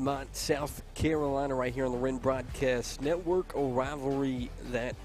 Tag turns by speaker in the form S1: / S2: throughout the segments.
S1: Piedmont, South Carolina, right here on the Wren Broadcast Network. A rivalry that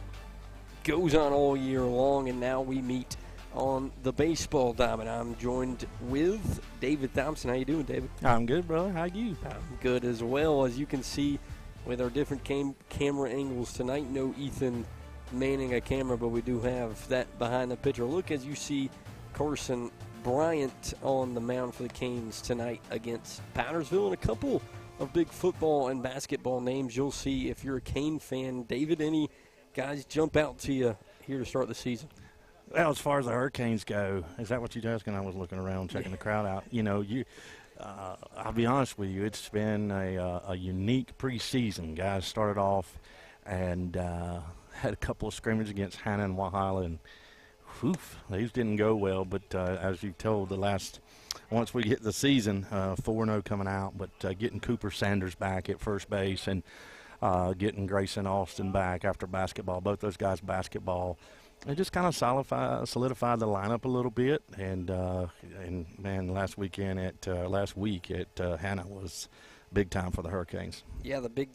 S1: goes on all year long, and now we meet on the baseball diamond. I'm joined with David Thompson. How you doing, David?
S2: I'm good, brother. How you?
S1: I'm good as well. As you can see with our different camera angles tonight, no Ethan manning a camera, but we do have that behind the picture. Look as you see Carson Bryant on the mound for the Canes tonight against Powdersville, and a couple of big football and basketball names you'll see if you're a Cane fan. David, any guys jump out to you here to start the season?
S2: Well, as far as the Hurricanes go, is that what you're asking? I was looking around, checking the crowd out. You know, I'll be honest with you, it's been a unique preseason. Guys started off and had a couple of scrimmages against Hannah and Wahala, and these didn't go well. But as you told, once we get the season, 4-0 coming out, but getting Cooper Sanders back at first base and getting Grayson Austin back after basketball, both those guys basketball, it just kind of solidified the lineup a little bit. And man, last week at Hannah was big time for the Hurricanes. Yeah, the big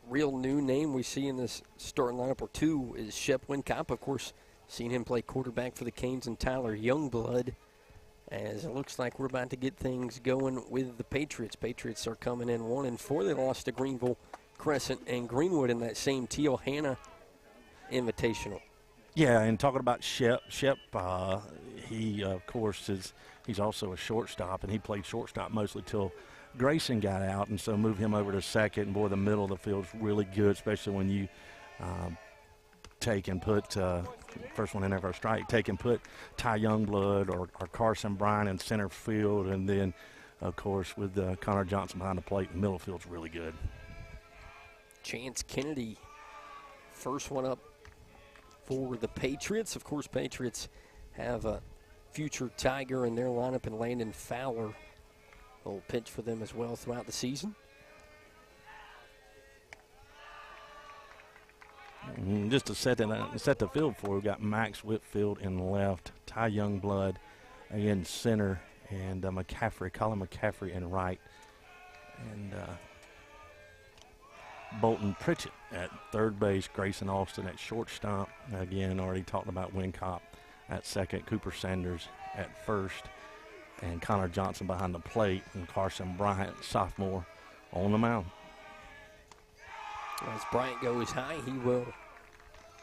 S2: real new name we see in this starting lineup or two is Shep Wincop. Of course, seen him play quarterback for the Canes, and Tyler Youngblood, as it looks like we're about to get things going with the Patriots. Patriots are coming in 1-4. They lost to Greenville, Crescent, and Greenwood in that same Teal Hannah Invitational. Yeah, and talking about Shep, he, of course, he's also a shortstop, and he played shortstop mostly till Grayson got out, and so moved him over to second. And, boy, the middle of the field's really good, especially when you take and put first one in there for a strike, take and put Ty Youngblood or Carson Bryant in center field, and then, of course, with Connor Johnson behind the plate, the middle field's really good. Chance Kennedy, first one up for the Patriots. Of course, Patriots have a future Tiger in their lineup, and Landon Fowler will pitch for them as well throughout the season. Just to set the field for, we've got Max Whitfield in left, Ty Youngblood in center, and Colin McCaffrey in right, and Bolton Pritchett at third base, Grayson Austin at shortstop. Again, already talked about Wincop at second, Cooper Sanders at first, and Connor Johnson behind the plate, and Carson Bryant, sophomore, on the mound. As Bryant goes high, he will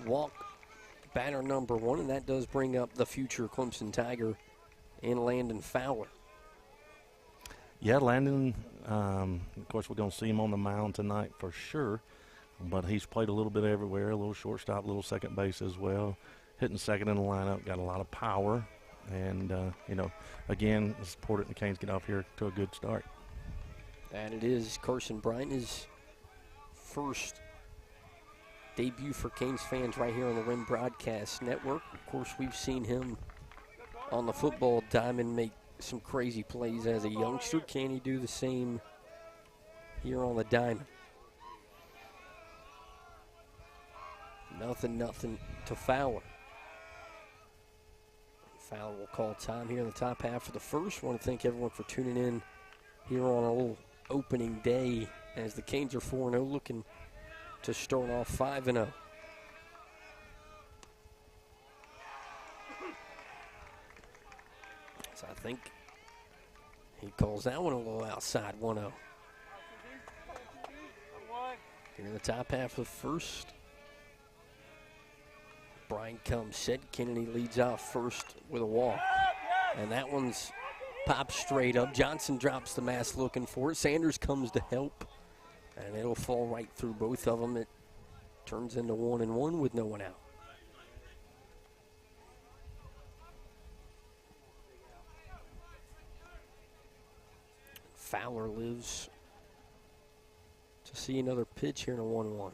S2: walk batter number one, and that does bring up the future Clemson Tiger in Landon Fowler. Yeah, Landon, of course, we're going to see him on the mound tonight for sure, but he's played a little bit everywhere, a little shortstop, a little second base as well, hitting second in the lineup, got a lot of power, and, again, it's important the Canes get off here to a good start. And it is Carson Bryant, his first debut for Canes fans right here on the Wren Broadcast Network. Of course, we've seen him on the football diamond make some crazy plays as a youngster. Can he do the same here on the diamond? Nothing to Fowler. Fowler will call time here in the top half of the first. I want to thank everyone for tuning in here on a little opening day as the Canes are 4-0, looking to start off 5-0. So I think he calls that one a little outside, 1-0. Here in the top half of the first, Brian comes set. Kennedy leads off first with a walk. And that one's popped straight up. Johnson drops the mask looking for it. Sanders comes to help. And it'll fall right through both of them. It turns into 1-1 with no one out. Fowler lives to see another pitch here in a 1-1.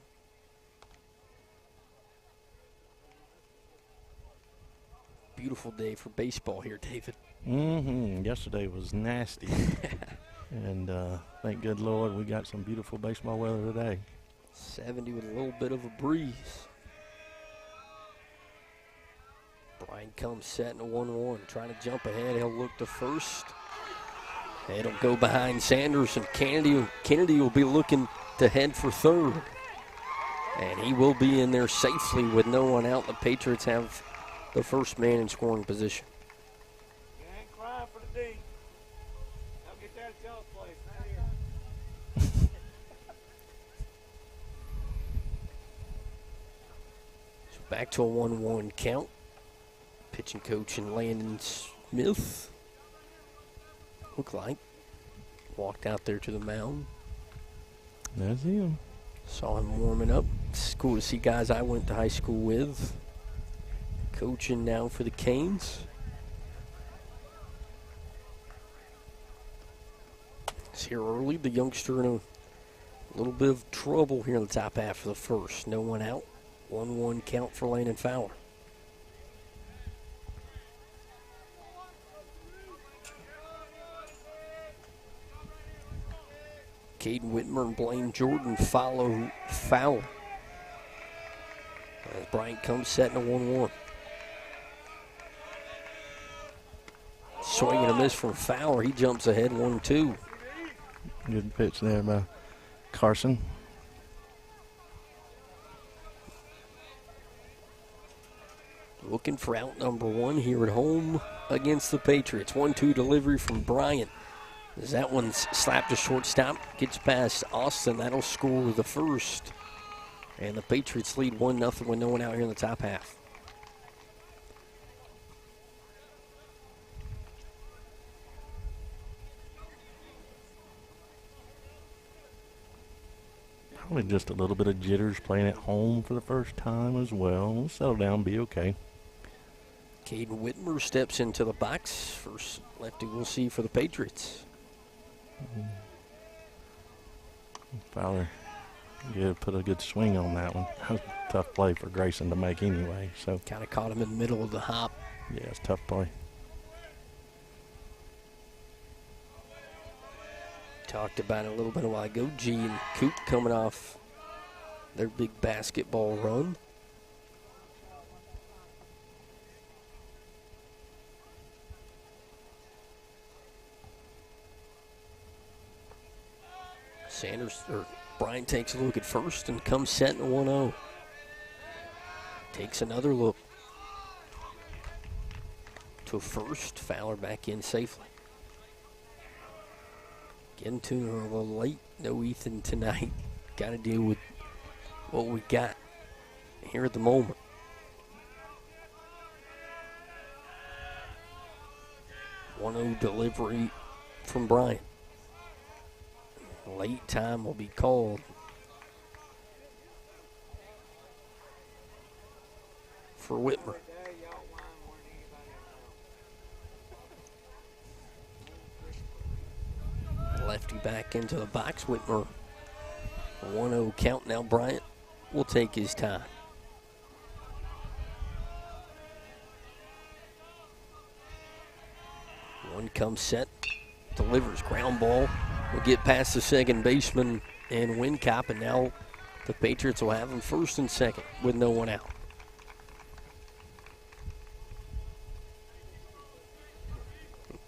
S2: Beautiful day for baseball here, David. Yesterday was nasty. And thank good Lord we got some beautiful baseball weather today. 70 with a little bit of a breeze. Brian comes set in a 1-1, trying to jump ahead. He'll look to first.
S1: It'll go behind Sanders, and Kennedy will be looking to head for third. And he will be in there safely with no one out. The Patriots have the first man in scoring position.
S3: You ain't crying for the D. I'll get that at y'all's place, not here.
S1: So back to a 1-1 count. Pitching coach and Landon Smith, look like, walked out there to the mound.
S2: That's him.
S1: Saw him warming up. It's cool to see guys I went to high school with coaching now for the Canes. It's here early. The youngster in a little bit of trouble here in the top half of the first. No one out. 1-1 count for Landon Fowler. Caden Whitmer and Blaine Jordan follow Fowler as Bryant comes setting a 1-1. Swing and a miss from Fowler. He jumps ahead 1-2.
S2: Good pitch there by Carson.
S1: Looking for out number one here at home against the Patriots. 1-2 delivery from Bryant. As that one's slapped to shortstop, gets past Austin. That'll score the first. And the Patriots lead 1-0 with no one out here in the top half.
S2: Probably just a little bit of jitters playing at home for the first time as well. We'll settle down, be okay.
S1: Caden Whitmer steps into the box. First lefty we'll see for the Patriots.
S2: Fowler, put a good swing on that one. That was a tough play for Grayson to make anyway. So
S1: kind of caught him in the middle of the hop.
S2: Yeah, it's a tough play.
S1: Talked about it a little bit a while ago. G and Coop coming off their big basketball run. Bryant takes a look at first and comes set in a 1-0. Takes another look to first. Fowler back in safely. Getting to a little late. No Ethan tonight. Got to deal with what we got here at the moment. One-0 delivery from Bryant. Late time will be called for Whitmer. Lefty back into the box. Whitmer, 1-0 count now. Bryant will take his time. One comes set, delivers ground ball. Will get past the second baseman and Wincop, and now the Patriots will have him first and second with no one out.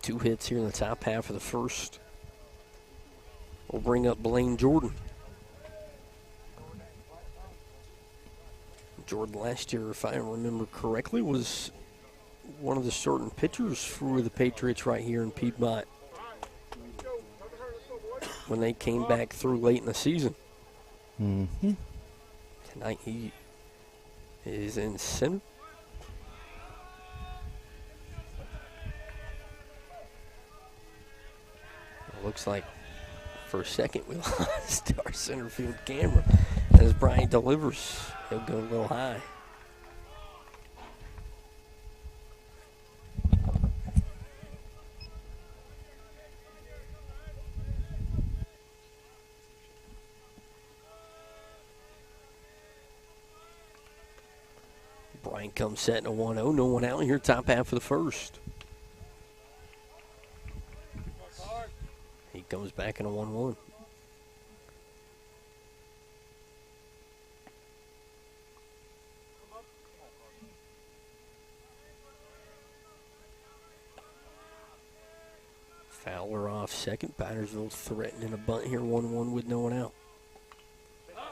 S1: Two hits here in the top half of the first. We'll bring up Blaine Jordan. Jordan last year, if I remember correctly, was one of the starting pitchers for the Patriots right here in Piedmont when they came back through late in the season.
S2: Mm-hmm.
S1: Tonight he is in center. It looks like for a second we lost our center field camera as Bryant delivers. He'll go a little high. Bryant comes set in a 1-0. No one out here, top half of the first. He comes back in a 1-1. Fowler off second. Powdersville threatening a bunt here, 1-1 with no one out.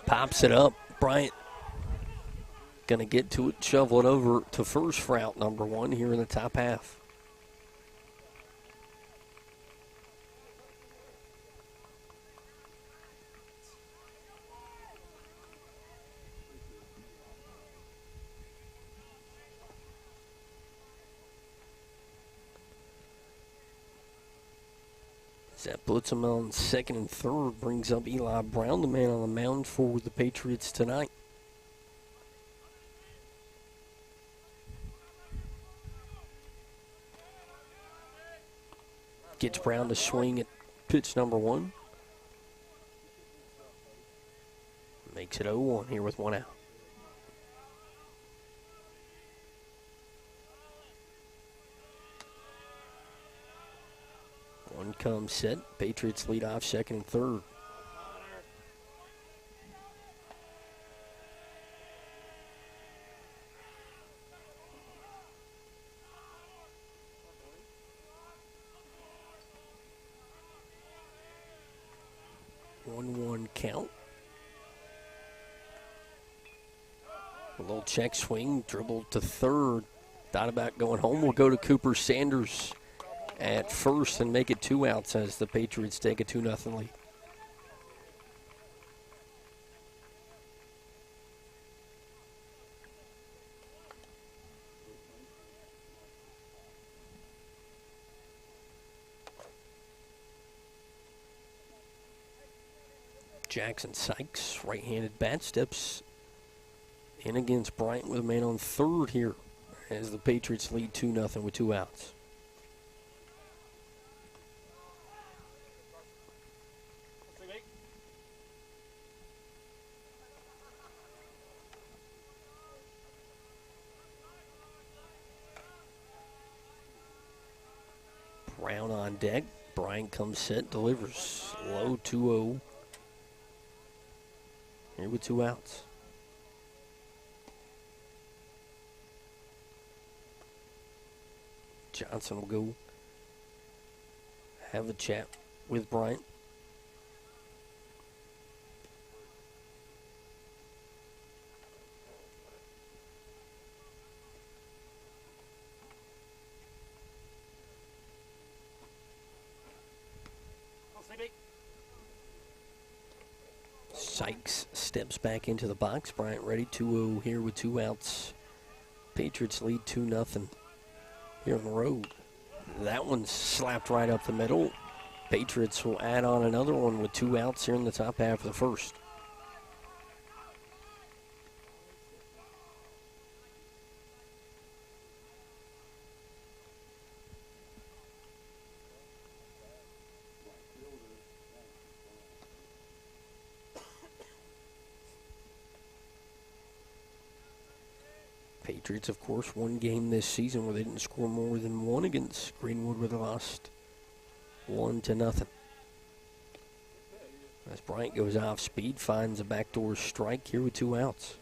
S1: Pops it up. Bryant going to get to it, shovel it over to first for out number 1 here in the top half. That puts him on second and third, brings up Eli Brown, the man on the mound for the Patriots tonight. Gets Brown to swing at pitch number 1. Makes it 0-1 here with 1 out. One comes set. Patriots lead off second and third. One count. A little check swing, dribble to third. Thought about going home. We'll go to Cooper Sanders at first and make it 2 outs as the Patriots take a 2-0 lead. Jackson Sykes, right-handed bat, steps in against Bryant with a man on third here as the Patriots lead 2-0 with 2 outs. Brown on deck. Bryant comes set, delivers low 2-0. Here with 2 outs. Johnson will go have a chat with Bryant. Sykes steps back into the box. Bryant ready, 2-0 here with 2 outs. Patriots lead 2-0 here on the road. That one's slapped right up the middle. Patriots will add on another one with 2 outs here in the top half of the first. Patriots, of course, one game this season where they didn't score more than 1 against Greenwood, where they lost 1-0. As Bryant goes off speed, finds a backdoor strike here with 2 outs.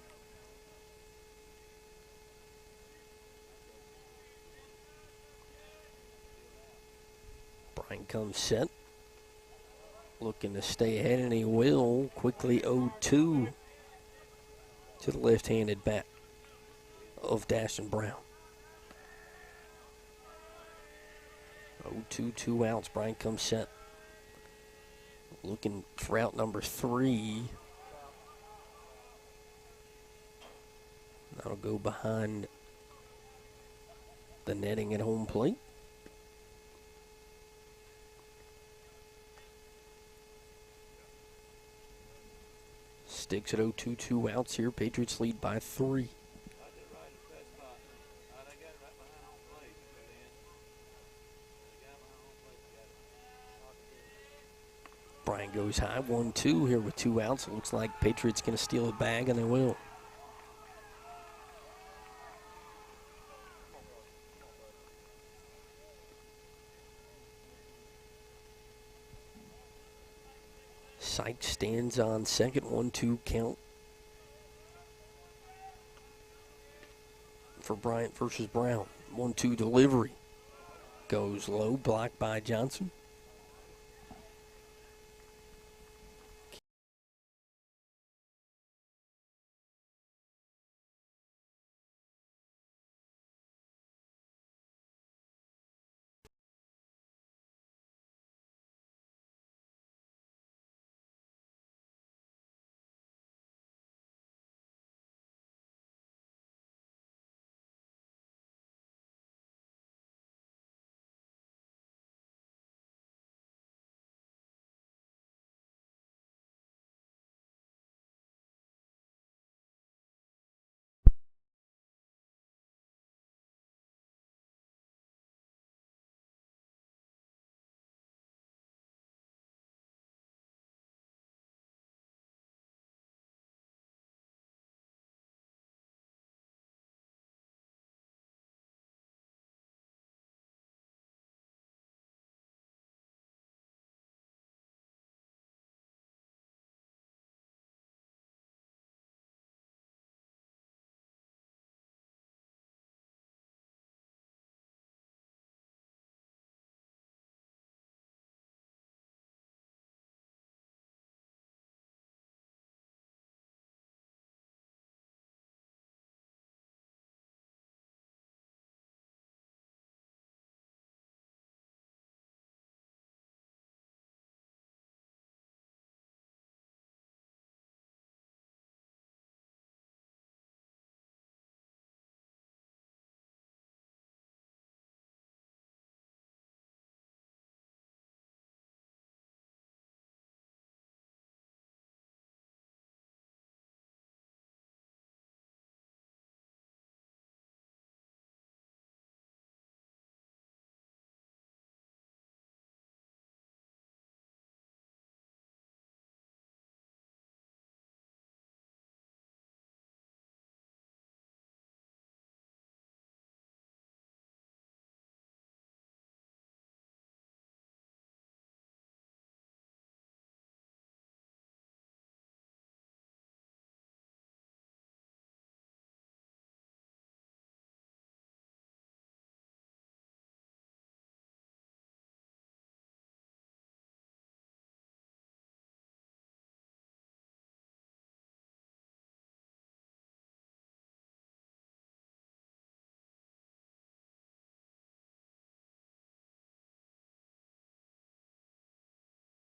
S1: Bryant comes set, looking to stay ahead, and he will. Quickly 0-2 to the left-handed bat of Daston Brown. 0-2, 2 outs. Bryant comes set. Looking for out number 3. That'll go behind the netting at home plate. Sticks at 0-2, 2 outs here. Patriots lead by 3. Bryant goes high, 1-2 here with 2 outs. It looks like Patriots going to steal a bag, and they will. Sykes stands on second, 1-2 count for Bryant versus Brown. 1-2 delivery. Goes low, blocked by Johnson.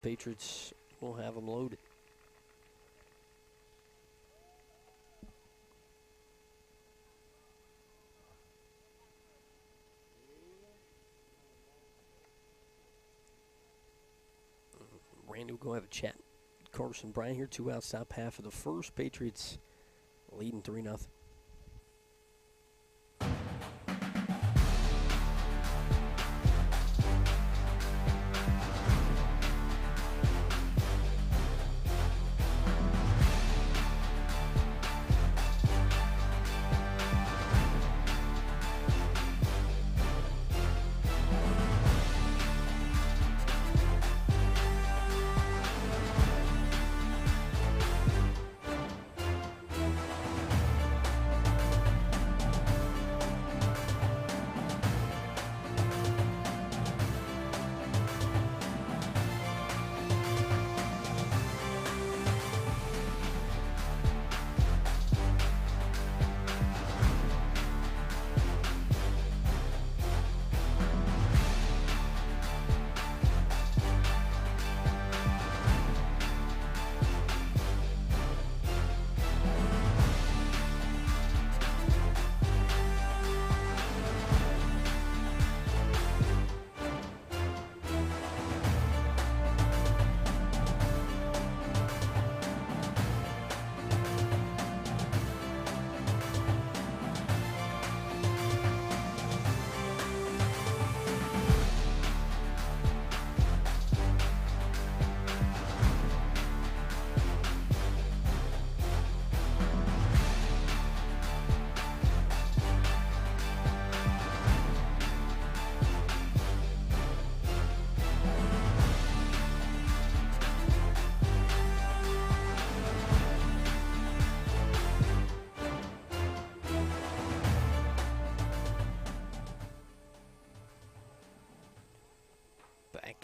S1: Patriots will have them loaded. Randy will go have a chat. Carson Bryant here, 2 outs, top half of the first. Patriots leading 3-0.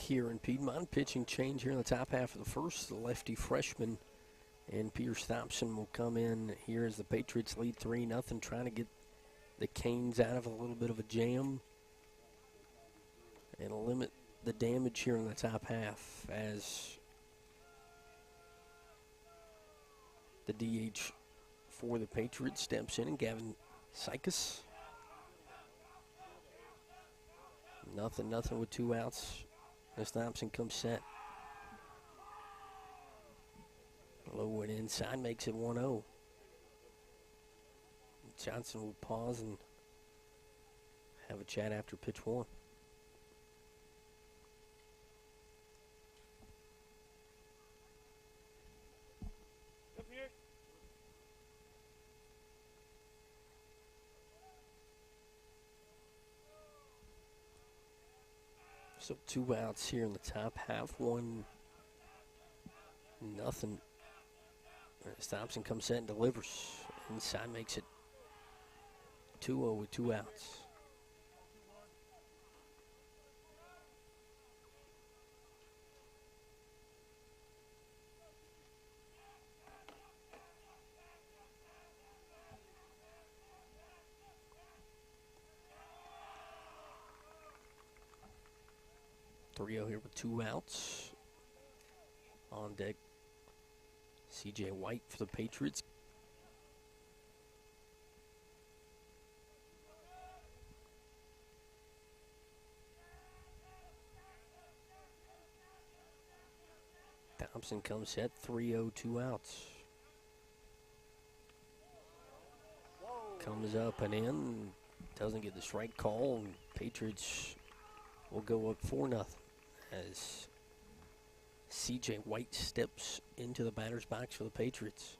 S1: Here in Piedmont, pitching change here in the top half of the first. The lefty freshman and Pierce Thompson will come in here as the Patriots lead 3-0, trying to get the Canes out of a little bit of a jam and limit the damage here in the top half as the DH for the Patriots steps in, and Gavin Sykes. Nothing with 2 outs. As Thompson comes set. Low and inside makes it 1-0. Johnson will pause and have a chat after pitch 1.
S3: Up here.
S1: So 2 outs here in the top half, 1-0. As Thompson comes set and delivers. Inside makes it 2-0 with 2 outs. Trio here with 2 outs. On deck, C.J. White for the Patriots. Thompson comes set, 3-0, 2 outs. Comes up and in, doesn't get the strike call, and Patriots will go up 4-0 as C.J. White steps into the batter's box for the Patriots.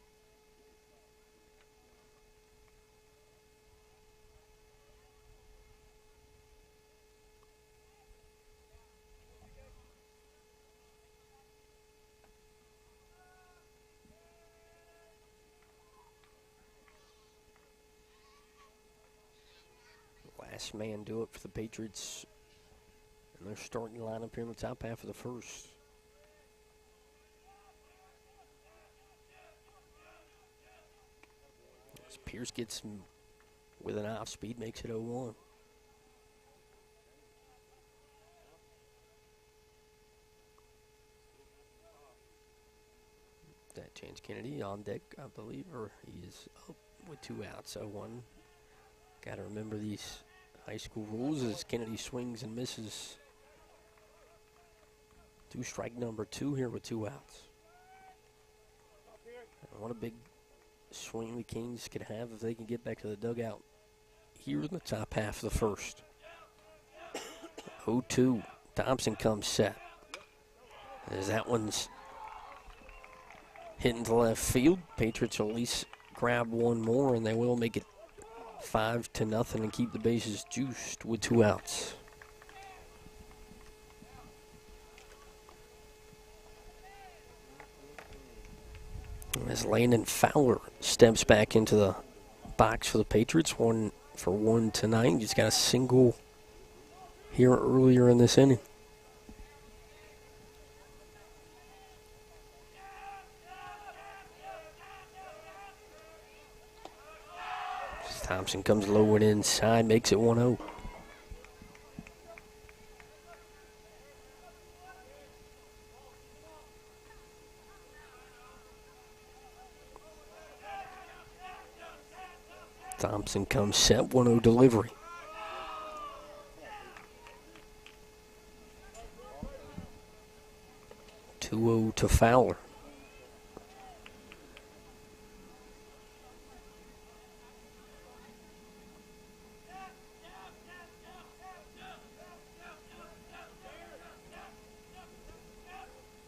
S1: Last man do it for the Patriots. And they're starting to line up here in the top half of the first. As Pierce gets him with an off speed, makes it 0-1. Chance Kennedy on deck, I believe, or he is up with 2 outs. 0-1. Got to remember these high school rules as Kennedy swings and misses. 2 strike number 2 here with 2 outs. And what a big swing the Canes could have if they can get back to the dugout here in the top half of the first. 0-2. Thompson comes set. As that one's hitting to left field. Patriots will at least grab one more, and they will make it 5-0 and keep the bases juiced with 2 outs. As Landon Fowler steps back into the box for the Patriots, 1-for-1 tonight. He's got a single here earlier in this inning. Thompson comes low and inside, makes it 1-0. Thompson comes set, 1-0 delivery. To Fowler.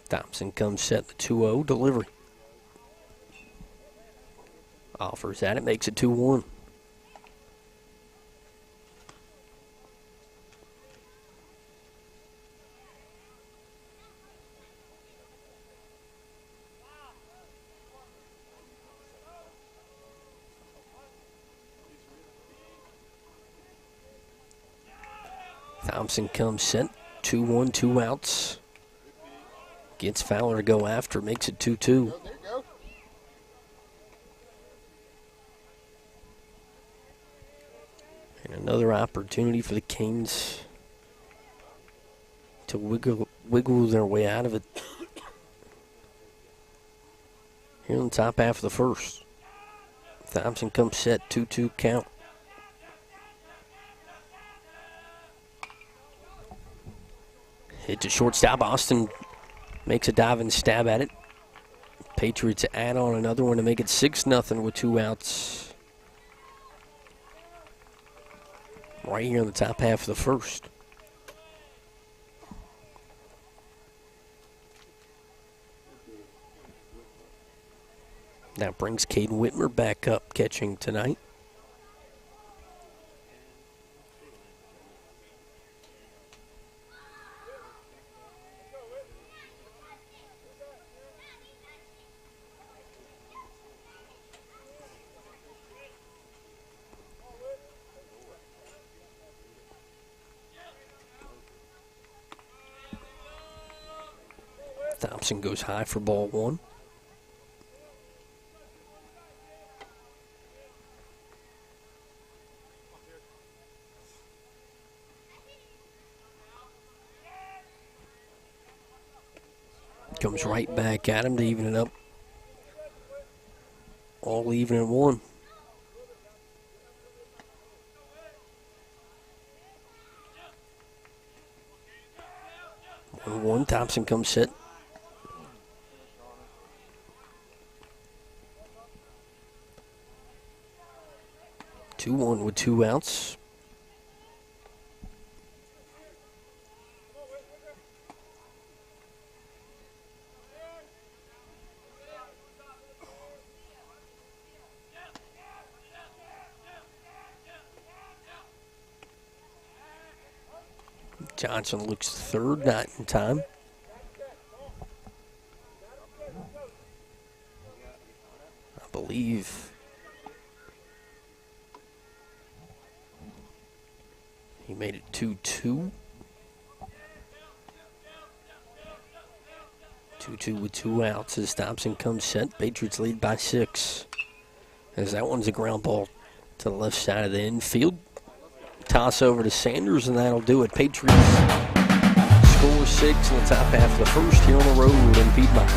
S1: Thompson comes set, the 2-0 delivery. Offers at it, makes it 2-1. Thompson comes set, 2-1, 2 outs. Gets Fowler to go after, makes it 2-2. And another opportunity for the Canes to wiggle their way out of it here in the top half of the first. Thompson comes set, 2-2 count. Hit to shortstop. Austin makes a diving stab at it. Patriots add on another one to make it 6-0 with 2 outs. Right here in the top half of the first. That brings Caden Whitmer back up catching tonight. Thompson goes high for ball 1. Comes right back at him to even it up. All even at 1. One Thompson comes set. 2-1 with 2 outs. Johnson looks third, not in time. I believe he made it 2-2. 2-2 with 2 outs as Thompson comes set. Patriots lead by 6. As that one's a ground ball to the left side of the infield. Toss over to Sanders, and that'll do it. Patriots score 6 in the top half of the first here on the road in Piedmont.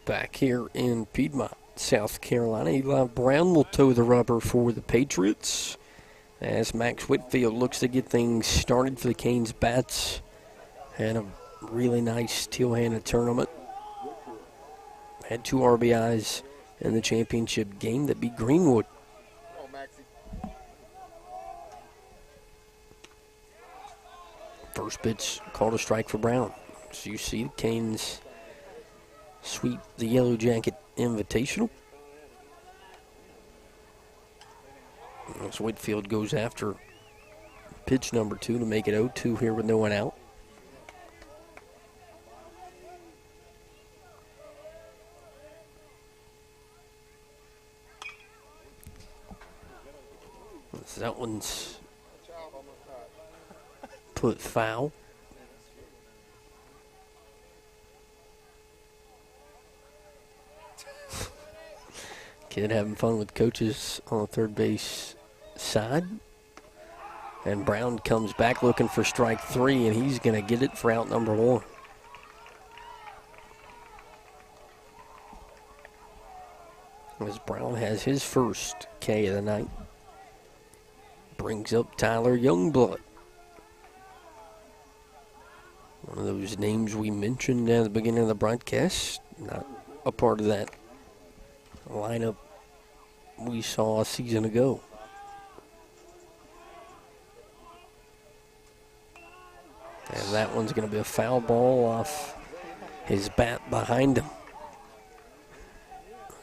S1: Back here in Piedmont, South Carolina, Eli Brown will toe the rubber for the Patriots as Max Whitfield looks to get things started for the Canes Bats. Had a really nice teal-handed tournament. Had 2 RBIs in the championship game that beat Greenwood. First pitch called a strike for Brown. So you see the Canes sweep the Yellow Jacket Invitational. As Whitfield goes after pitch number 2 to make it 0-2 here with no one out. That one's put foul. Kid having fun with coaches on the third base side. And Brown comes back looking for strike 3, and he's going to get it for out number 1. As Brown has his first K of the night. Brings up Tyler Youngblood. One of those names we mentioned at the beginning of the broadcast. Not a part of that lineup we saw a season ago. And that one's going to be a foul ball off his bat behind him.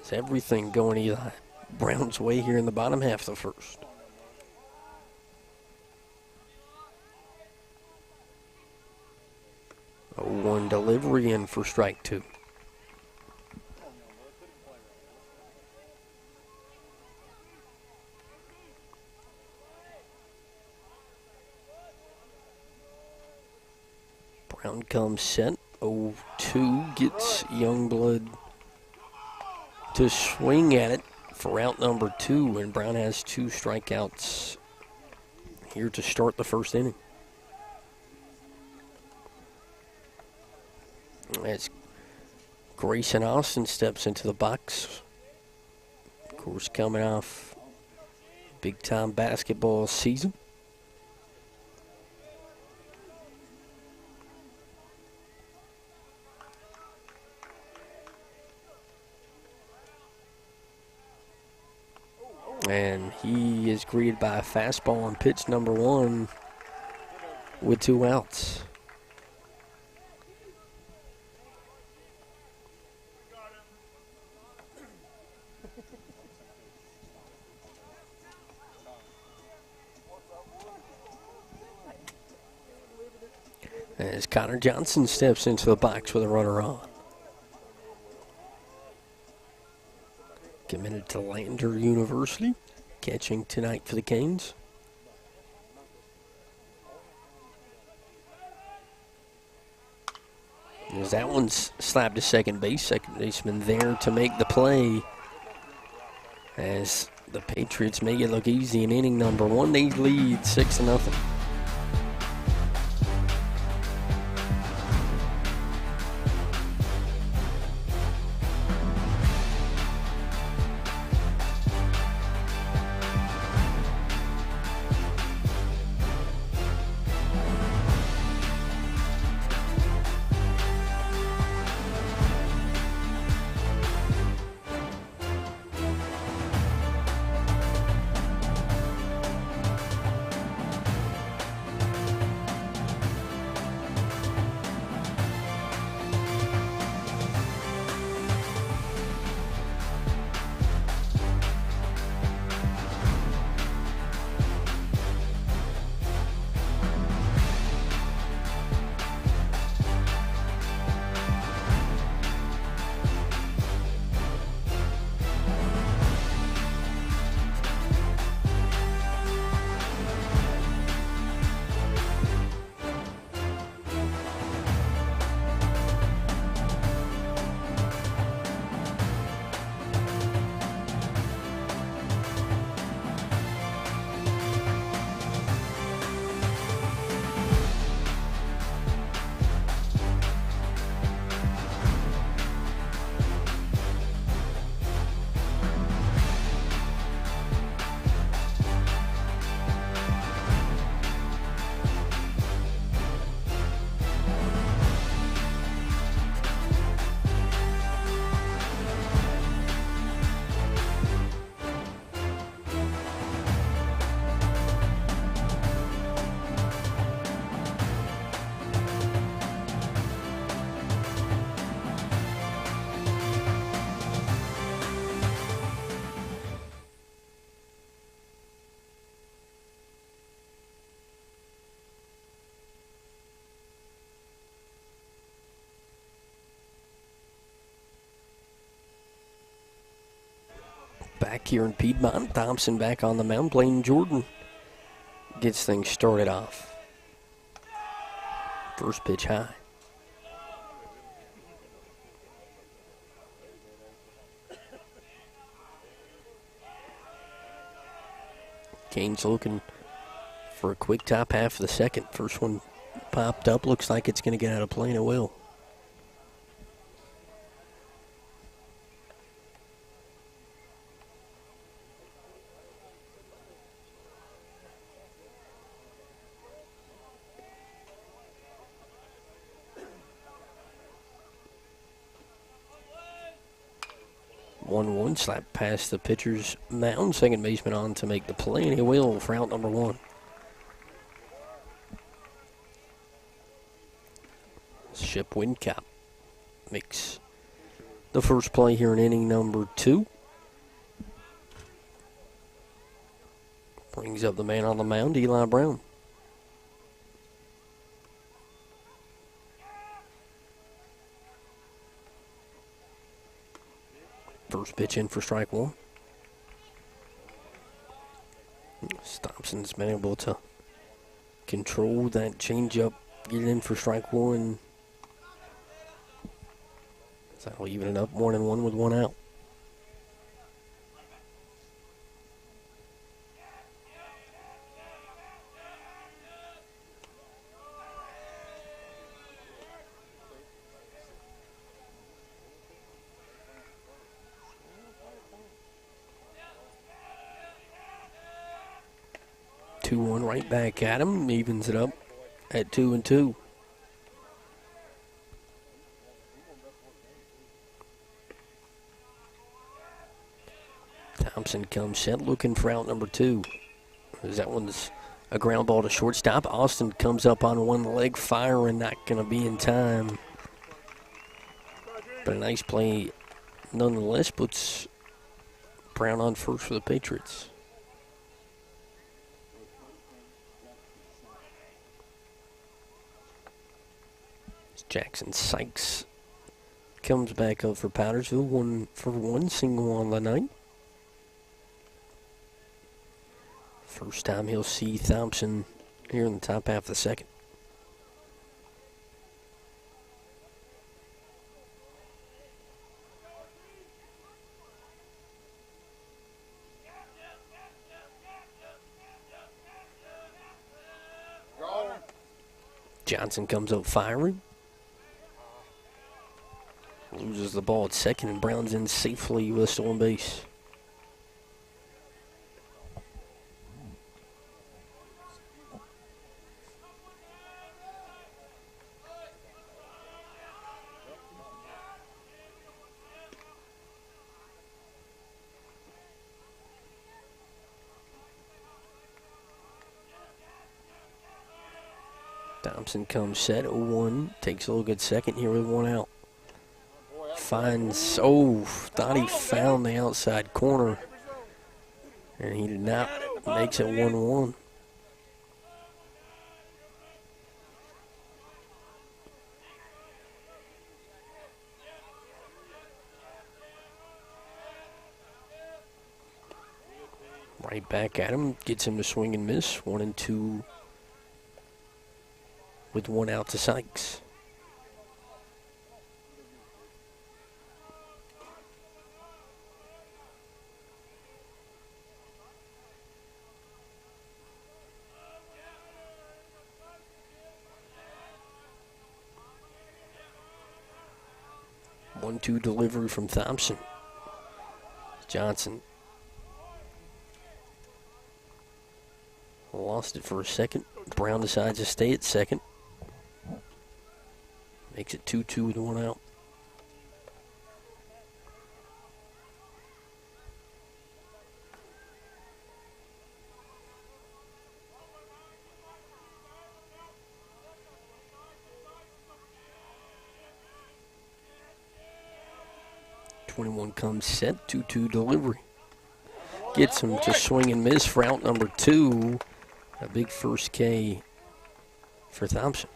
S1: It's everything going Eli Brown's way here in the bottom half of the first. 0-1 delivery in for strike 2. Brown comes set. 0-2 gets Youngblood to swing at it for out number 2, and Brown has 2 strikeouts here to start the first inning. As Grayson Austin steps into the box. Of course, coming off big-time basketball season. And he is greeted by a fastball on pitch number 1 with 2 outs. As Connor Johnson steps into the box with a runner on. Committed to Lander University, catching tonight for the Canes. As that one's slapped to second base. Second baseman there to make the play. As the Patriots make it look easy in inning number 1, they lead 6-0. Back here in Piedmont, Thompson back on the mound. Blaine Jordan gets things started off. First pitch high. Kane's looking for a quick top half of the second. First one popped up. Looks like it's going to get out of play, and it will. One slap past the pitcher's mound. Second baseman on to make the play, and he will for out number one. Ship Windcap makes the first play here in inning number 2. Brings up the man on the mound, Eli Brown. First pitch in for strike one. Thompson's been able to control that changeup, get it in for strike one. So that'll even it up 1-1 with one out. Two-one right back at him, evens it up at 2-2. Thompson comes set, looking for out number 2. That one's a ground ball to shortstop. Austin comes up on one leg, firing, not going to be in time. But a nice play nonetheless, puts Brown on first for the Patriots. Jackson Sykes comes back up for Powdersville. 1-for-1, single on the night. First time he'll see Thompson here in the top half of the second. Johnson comes up firing. Loses the ball at second, and Brown's in safely with a stolen base. Thompson comes set, 0-1, takes a look at second here with one out. Finds, thought he found the outside corner, and he did not. Makes it 1-1. Right back at him, gets him to swing and miss. 1-2 with one out to Sykes. One-two delivery from Thompson. Johnson lost it for a second. Brown decides to stay at second. Makes it 2-2 with one out. One comes set, 2-2 delivery. Gets him to swing and miss for out number 2. A big first K for Thompson.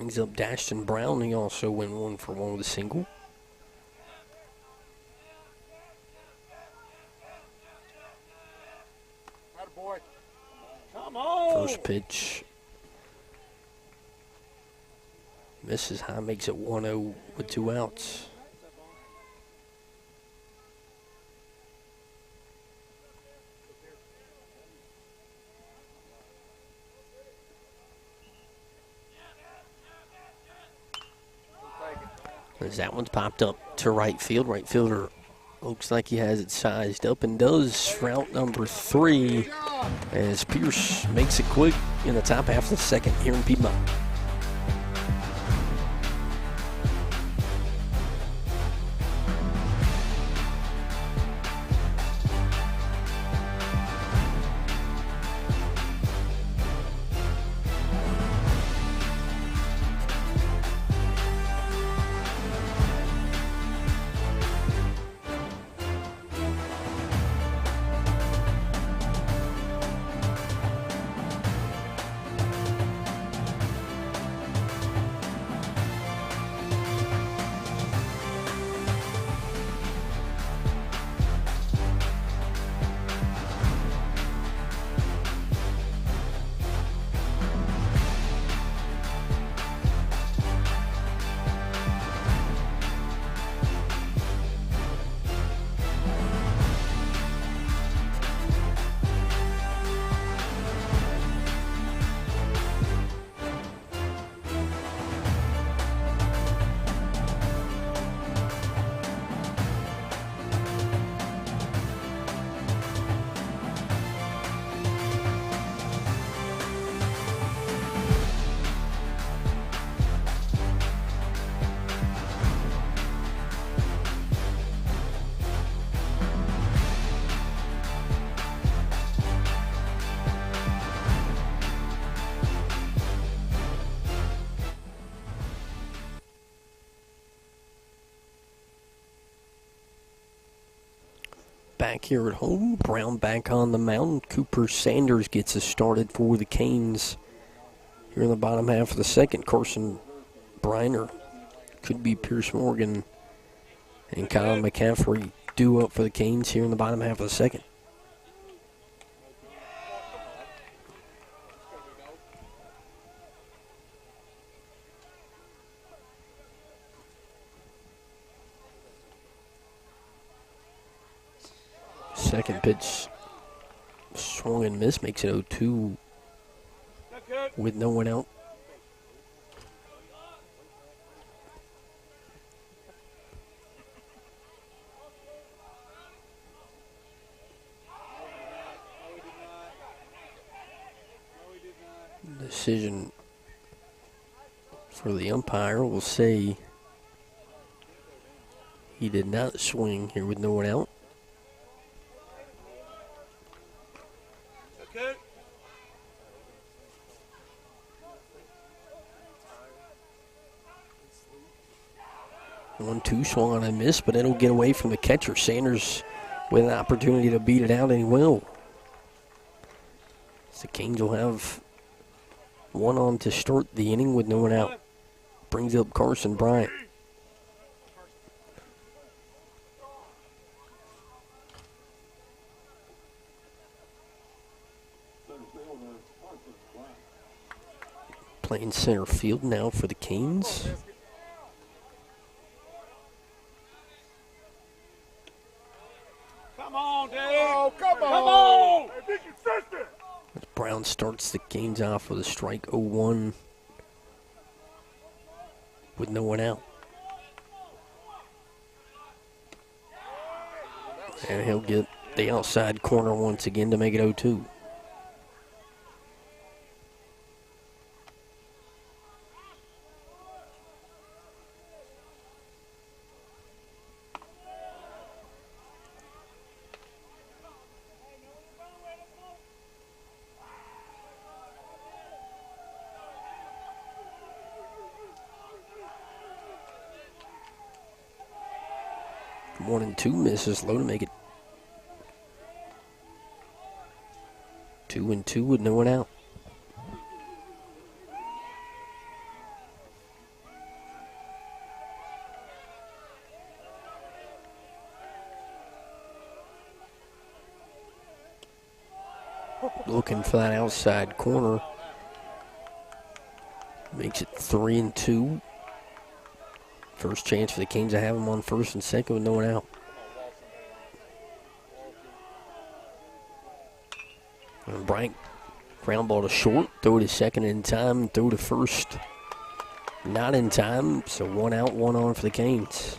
S1: Brings up Dashton Brown. He also went 1 for 1 with a single.
S3: Boy. Come on.
S1: First pitch. Misses high, makes it 1-0 with 2 outs. As that one's popped up to right field. Right fielder looks like he has it sized up and does route number 3 as Pierce makes it quick in the top half of the second here in Piedmont. Back here at home, Brown back on the mound. Cooper Sanders gets us started for the Canes here in the bottom half of the second. Carson Briner, could be Pierce Morgan, and Kyle McCaffrey due up for the Canes here in the bottom half of the second. Second pitch, swung and missed, makes it 0-2 with no one out. Decision for the umpire will say he did not swing here with no one out.
S3: Okay.
S1: 1-2 swung on and missed, but it'll get away from the catcher. Sanders with an opportunity to beat it out, and he will. So the Canes will have one on to start the inning with no one out. Brings up Carson Bryant. Playing center field now for the Canes.
S3: Come on, Dave. Oh, come on. Hey, be consistent.
S1: As Brown starts the Canes off with a strike 0-1 with no one out. And he'll get the outside corner once again to make it 0-2. One and two misses low to make it 2-2 with no one out. looking for that outside corner. Makes it 3-2. First chance for the Canes to have him on first and second with no one out. And Bryant ground ball to short, throw to second in time, throw to first not in time. So 1 out, 1 on for the Canes.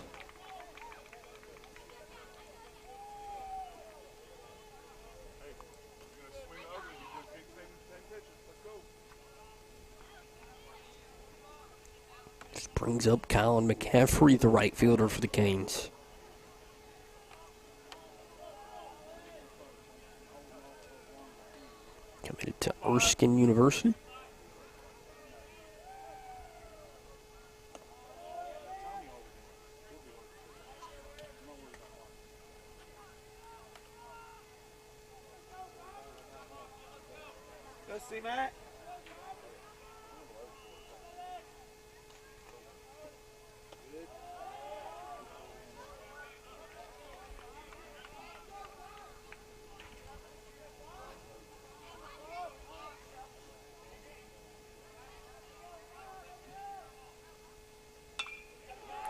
S1: Brings up Colin McCaffrey, the right fielder for the Canes. Committed to Erskine University.
S3: Go see Matt.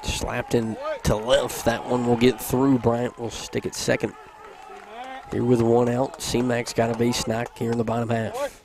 S1: Slapped in to left. That one will get through. Bryant will stick at second. Here with 1 out. C-Mac's got a base knock here in the bottom half.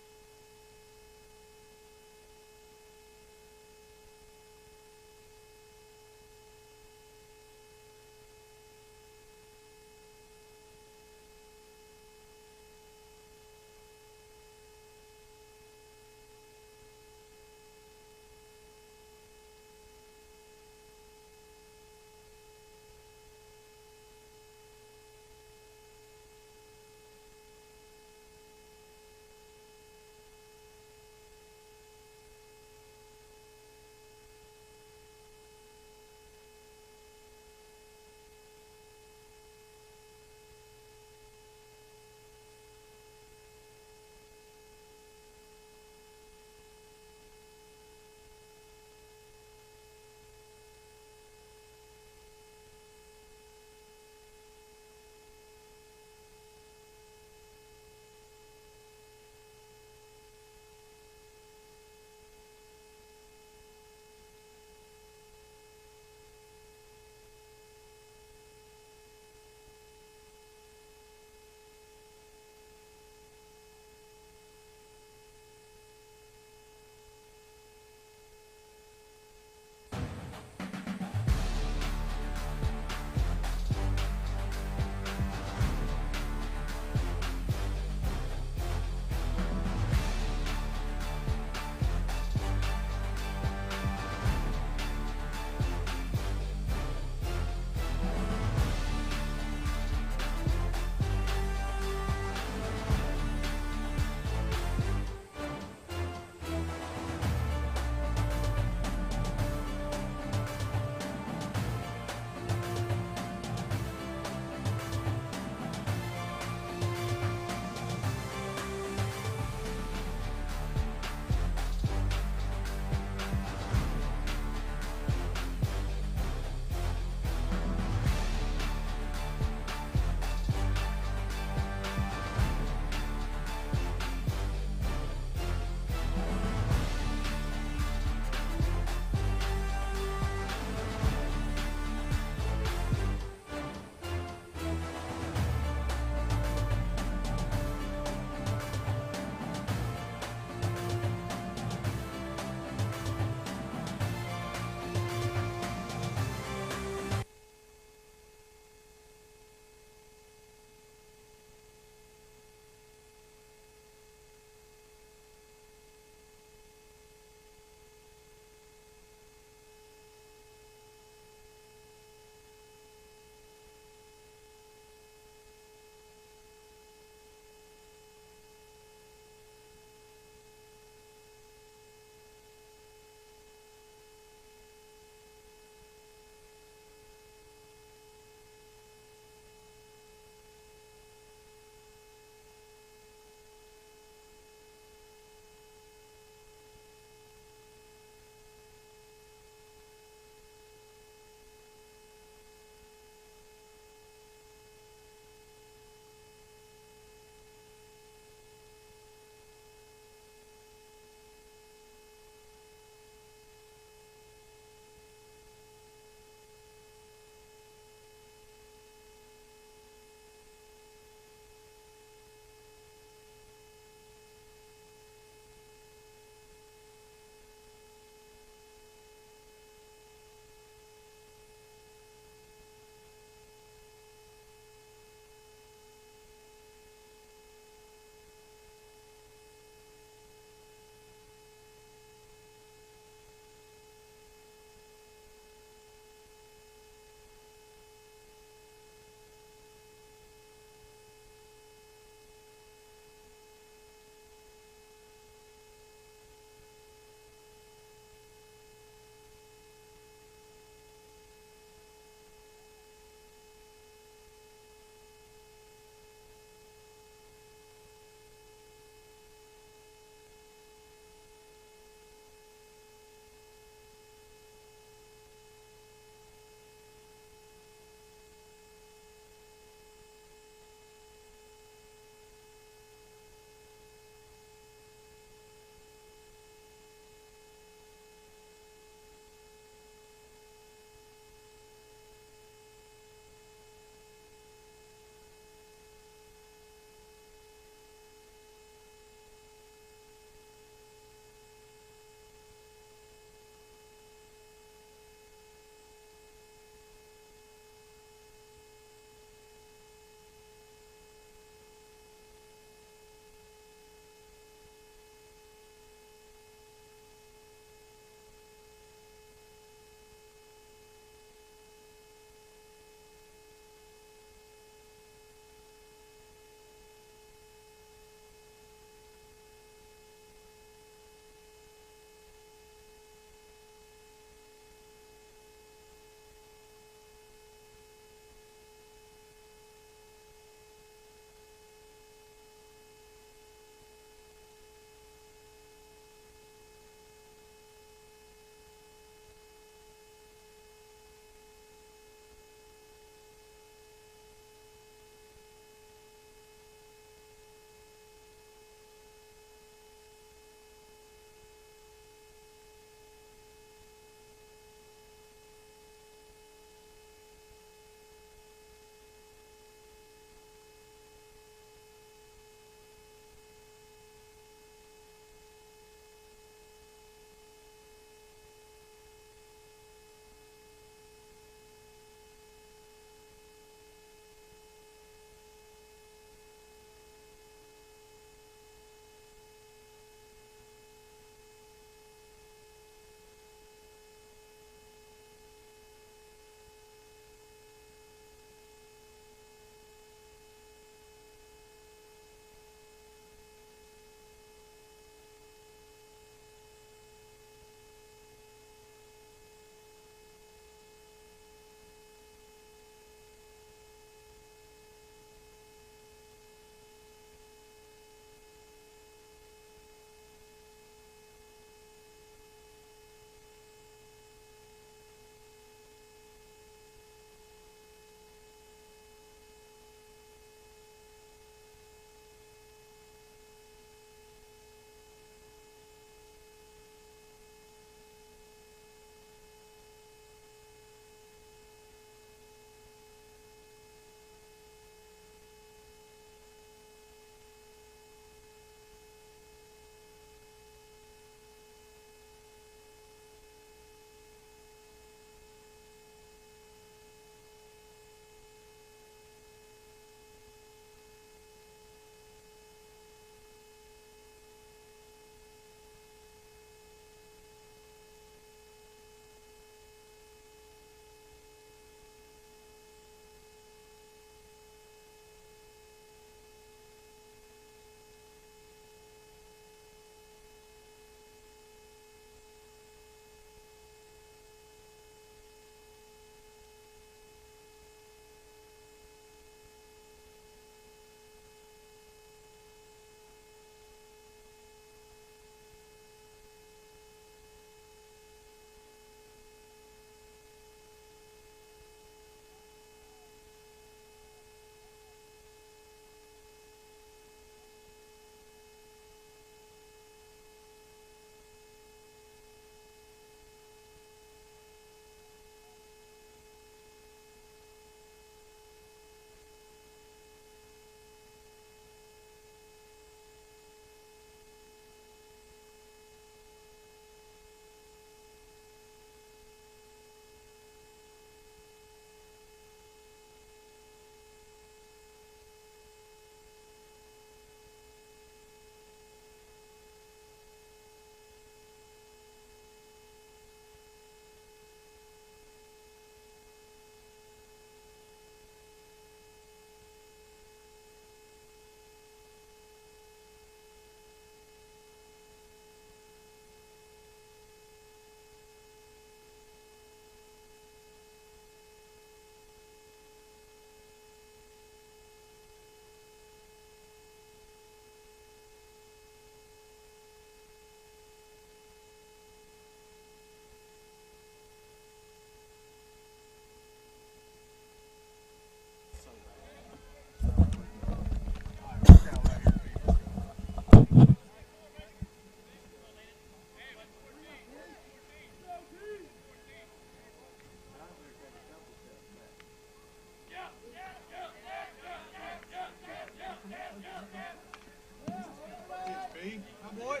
S3: B. Come, boy.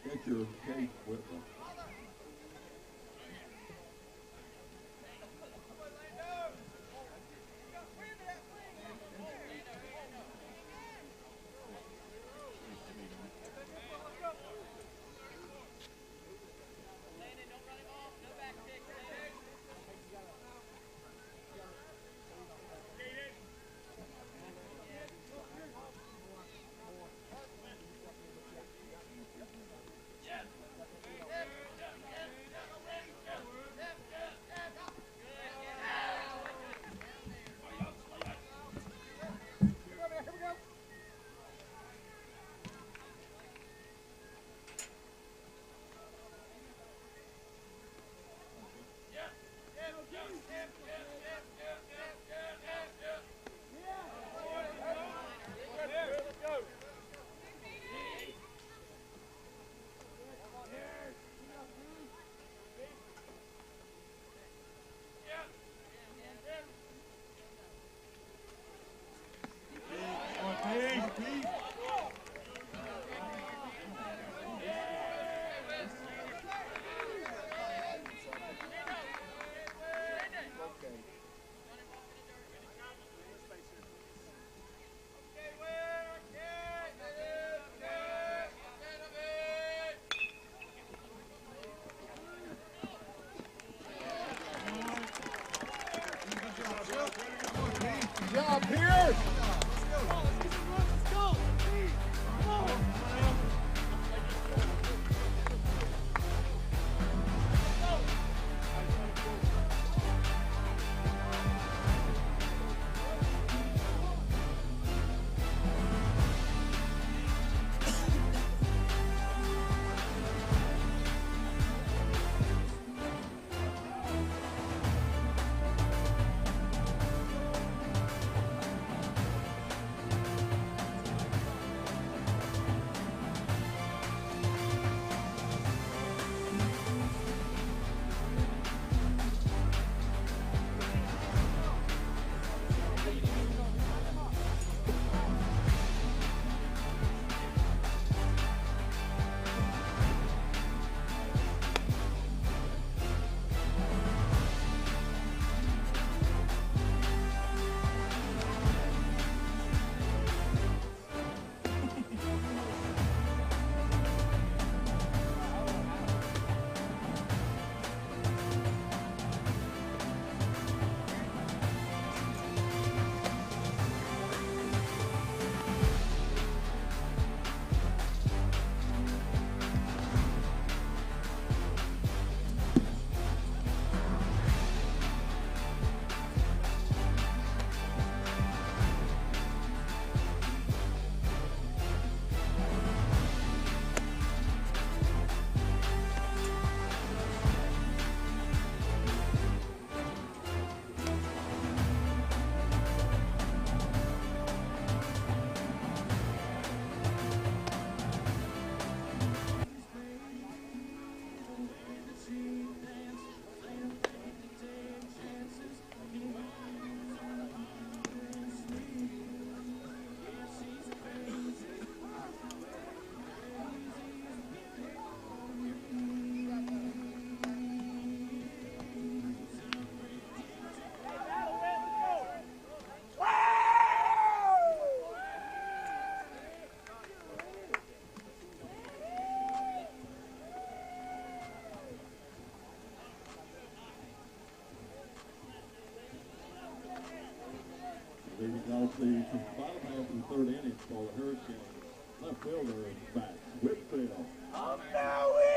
S4: Catcher, Case Whitman. Good job, Pierce! Leading off the bottom half of the third inning for the Hurricanes. Left fielder is back. Whitfield.
S3: I'm now winning!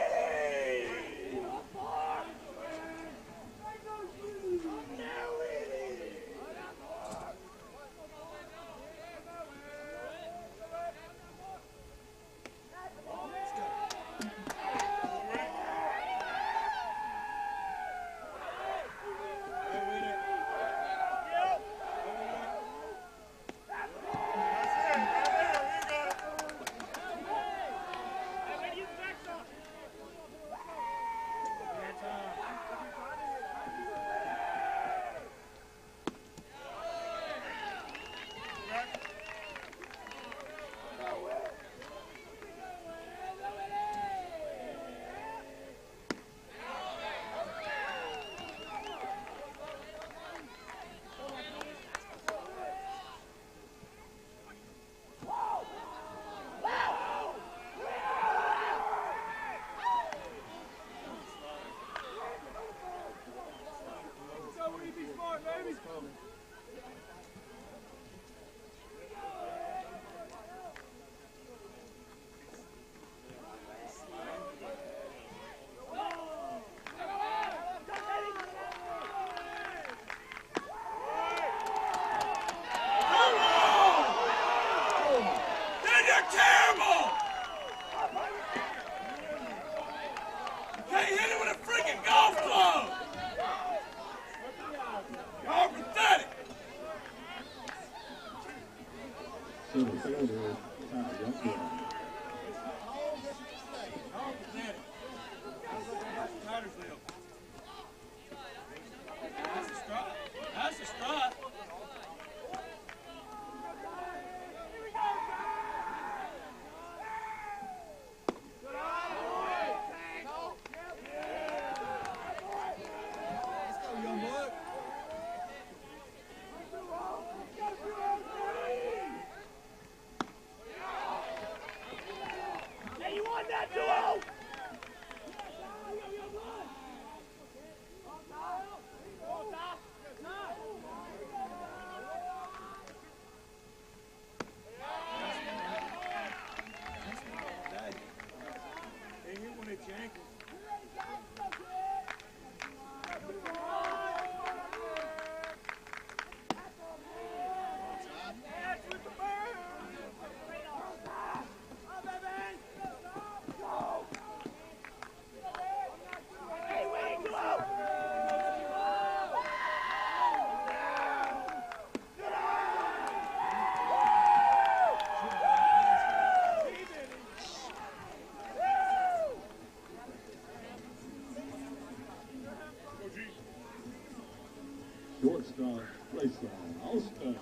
S4: Shortstop, place on Austin.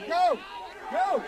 S5: Go! Go!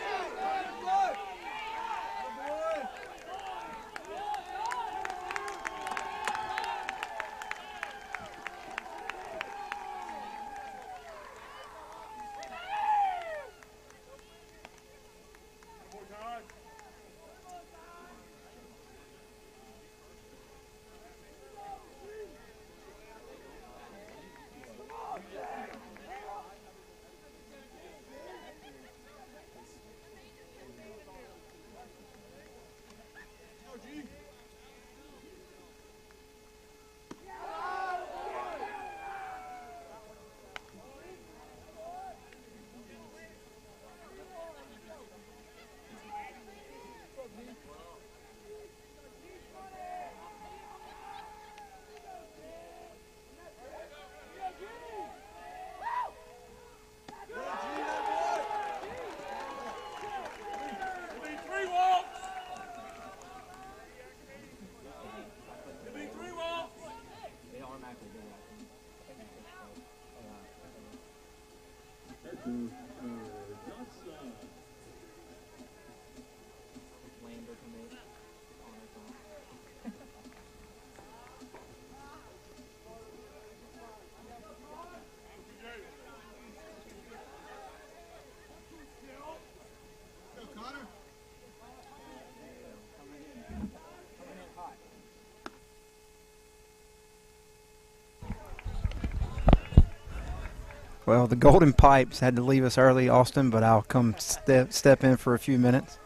S5: Well, the Golden Pipes had to leave us early, Austin, but I'll come step in for a few minutes.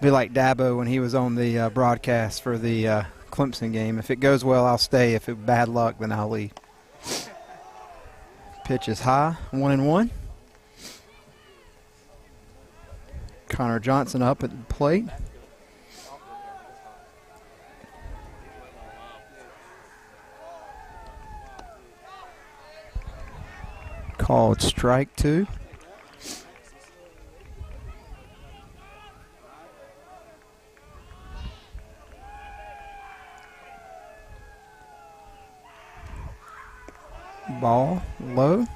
S5: Be like Dabo when he was on the broadcast for the Clemson game. If it goes well, I'll stay. If it's bad luck, then I'll leave. Pitch is high, 1-1. Connor Johnson up at the plate. Called strike 2. Ball low.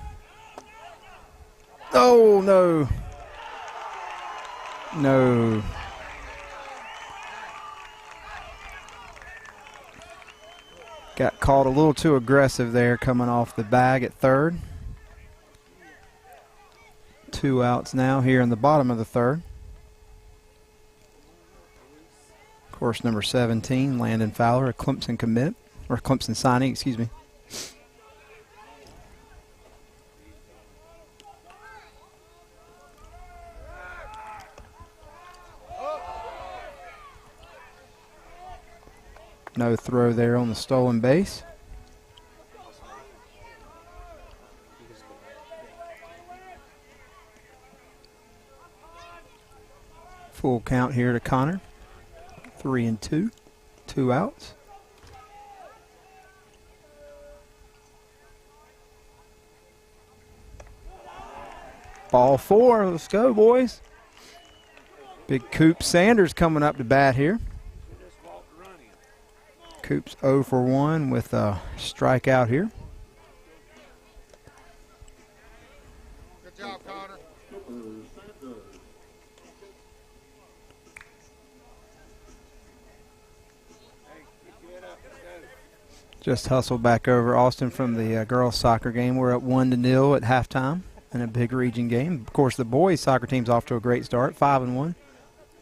S5: Oh, no. No. Got called a little too aggressive there coming off the bag at third. 2 outs now here in the bottom of the third. Of course, number 17, Landon Fowler, a Clemson commit, or Clemson signing, excuse me. No throw there on the stolen base. Full count here to Connor. 3-2, 2 outs. Ball 4, let's go, boys. Big Coop Sanders coming up to bat here. Coop's 0 for 1 with a strikeout here.
S6: Good job, Connor.
S5: Just hustled back over Austin from the girls soccer game. We're up 1-0 at halftime in a big region game. Of course, the boys soccer team's off to a great start, 5-1.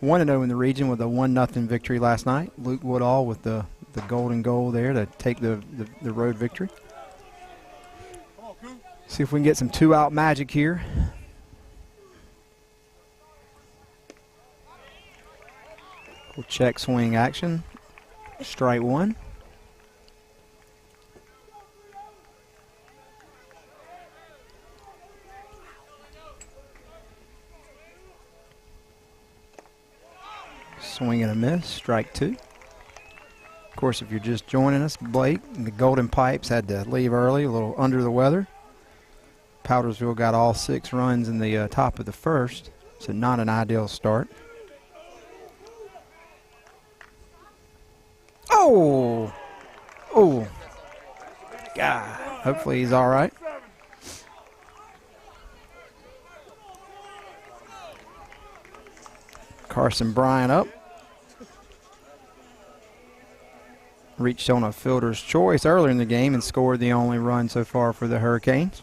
S5: 1-0 in the region with a 1-0 victory last night. Luke Woodall with the golden goal there to take the road victory. See if we can get some 2-out magic here. We'll check swing action. Strike 1. Swing and a miss, strike 2. Of course, if you're just joining us, Blake, the Golden Pipes had to leave early, a little under the weather. Powdersville got all 6 runs in the top of the first, so not an ideal start. Oh! Oh! God, hopefully he's all right. Carson Bryant up. Reached on a fielder's choice earlier in the game and scored the only run so far for the Hurricanes.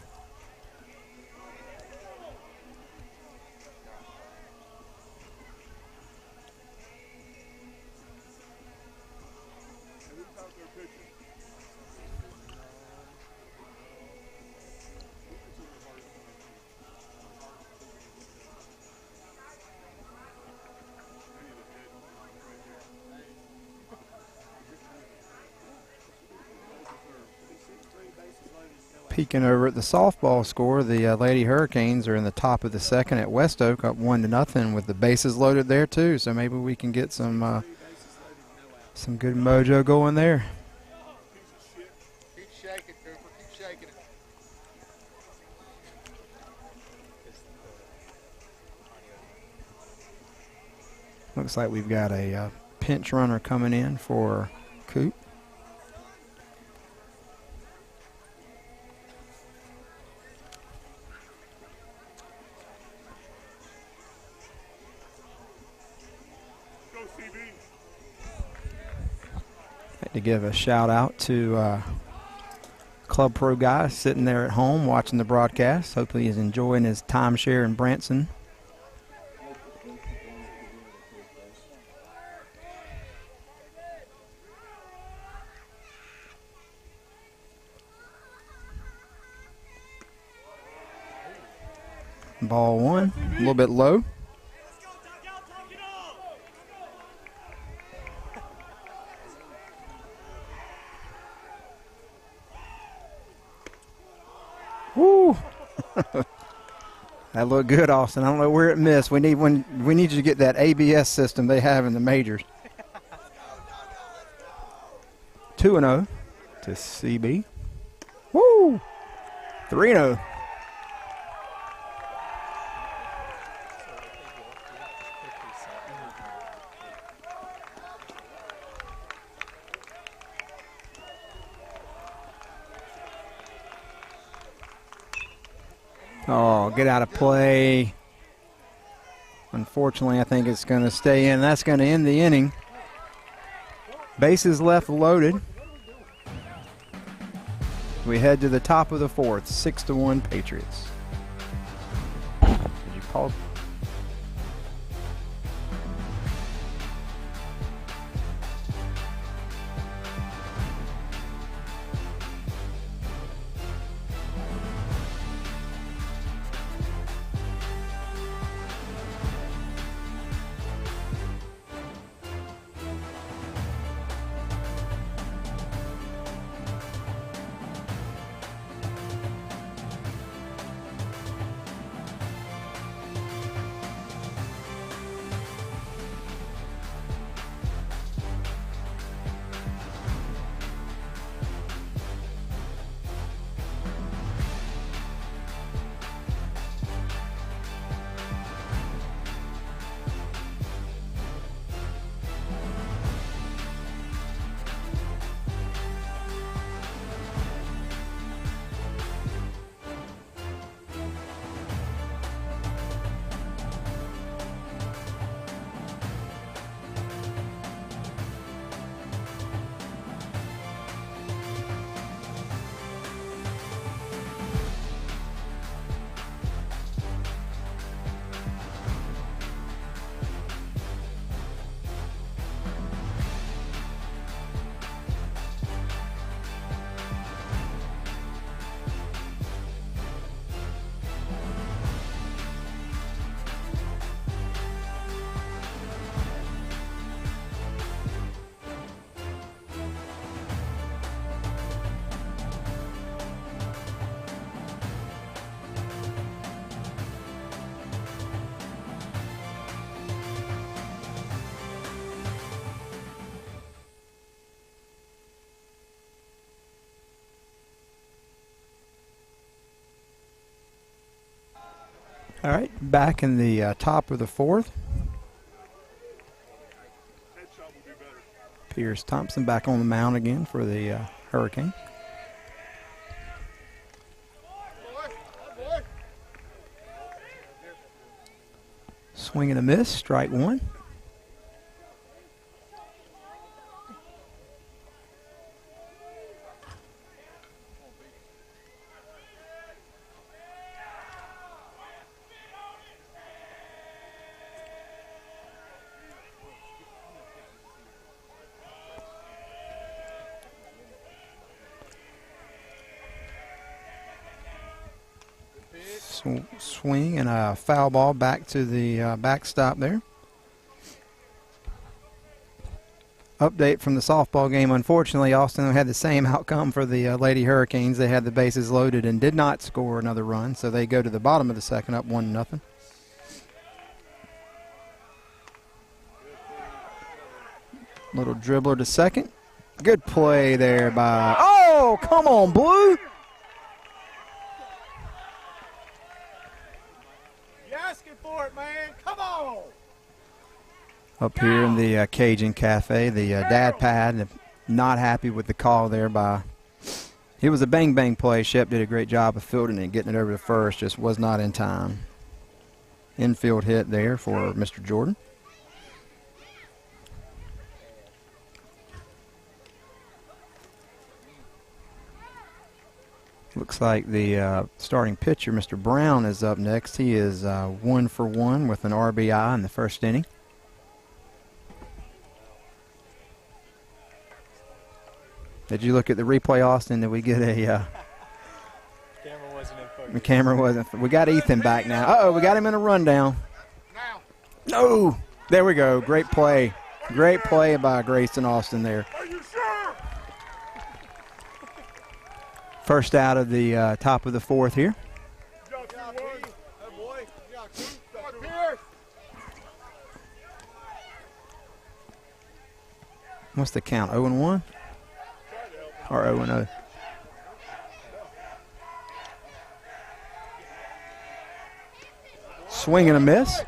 S5: Peeking over at the softball score, the Lady Hurricanes are in the top of the second at West Oak, up 1-0 with the bases loaded there too. So maybe we can get some good mojo going there.
S6: Keep shaking, Cooper. Keep shaking it.
S5: Looks like we've got a pinch runner coming in for Coop. To give a shout out to Club Pro guy sitting there at home watching the broadcast. Hopefully he's enjoying his timeshare in Branson. Ball 1, a little bit low. Woo! That looked good, Austin. I don't know where it missed. We need you to get that ABS system they have in the majors. 2-0 to CB. Woo! 3-0. Oh, get out of play. Unfortunately, I think it's going to stay in. That's going to end the inning. Bases left loaded. We head to the top of the fourth, 6-1 Patriots. Did you pause? All right, back in the top of the fourth. Pierce Thompson back on the mound again for the Hurricanes. Swing and a miss, strike one. Swing and a foul ball back to the backstop there. Update from the softball game. Unfortunately, Austin had the same outcome for the Lady Hurricanes. They had the bases loaded and did not score another run, so they go to the bottom of the second up 1-0. Little dribbler to second. Good play there by, oh, come on, Blue.
S3: For it, man. Come on.
S5: Up here in the Cajun Cafe, the dad pad, not happy with the call there by, it was a bang play. Shep did a great job of fielding it, getting it over to first, just was not in time. Infield hit there for Mr. Jordan. Looks like the starting pitcher, Mr. Brown, is up next. He is 1 for 1 with an RBI in the first inning. Did you look at the replay, Austin? Did we get a...
S7: Camera wasn't in focus.
S5: The camera wasn't. We got Ethan back now. Uh-oh, we got him in a rundown. No! There we go. Great play. Great play by Grayson Austin there. First out of the top of the fourth here. What's the count? 0-1? Or 0-0? Swing and a miss.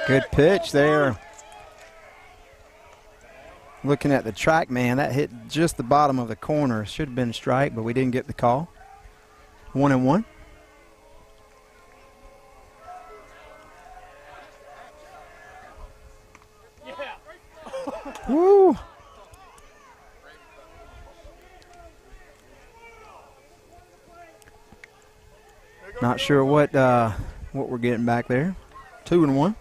S5: Good pitch there. Looking at the track, man, that hit just the bottom of the corner. Should have been a strike, but we didn't get the call. 1-1. Woo! Not sure what we're getting back there. 2-1.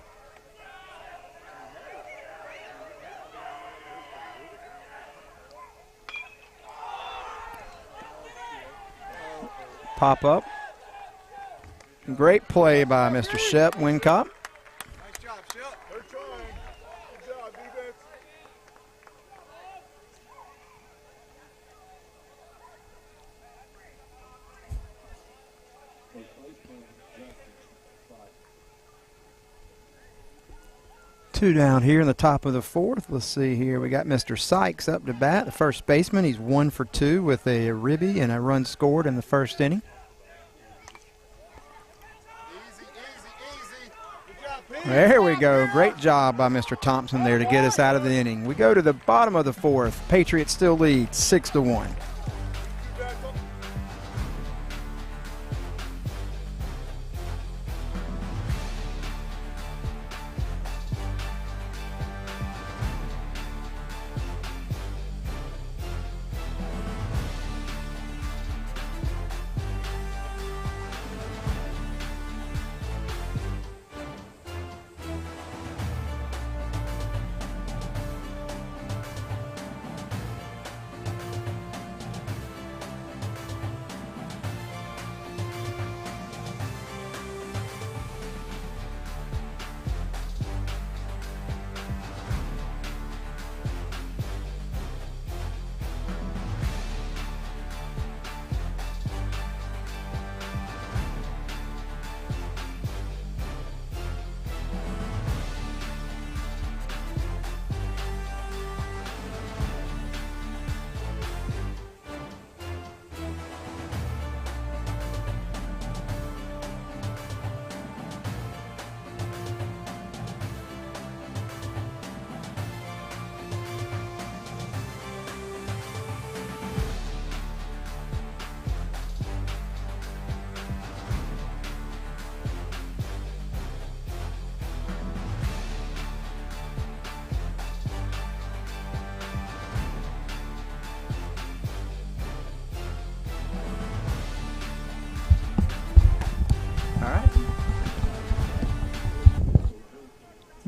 S5: Pop up. Great play by Mr. Shep Wincott.
S3: Nice job, Shep. They're trying. Good job, defense.
S5: Two down here in the top of the fourth. Let's see here. We got Mr. Sykes up to bat, the first baseman. He's 1 for 2 with a ribby and a run scored in the first inning. There we go. Great job by Mr. Thompson there to get us out of the inning. We go to the bottom of the fourth. Patriots still lead 6-1.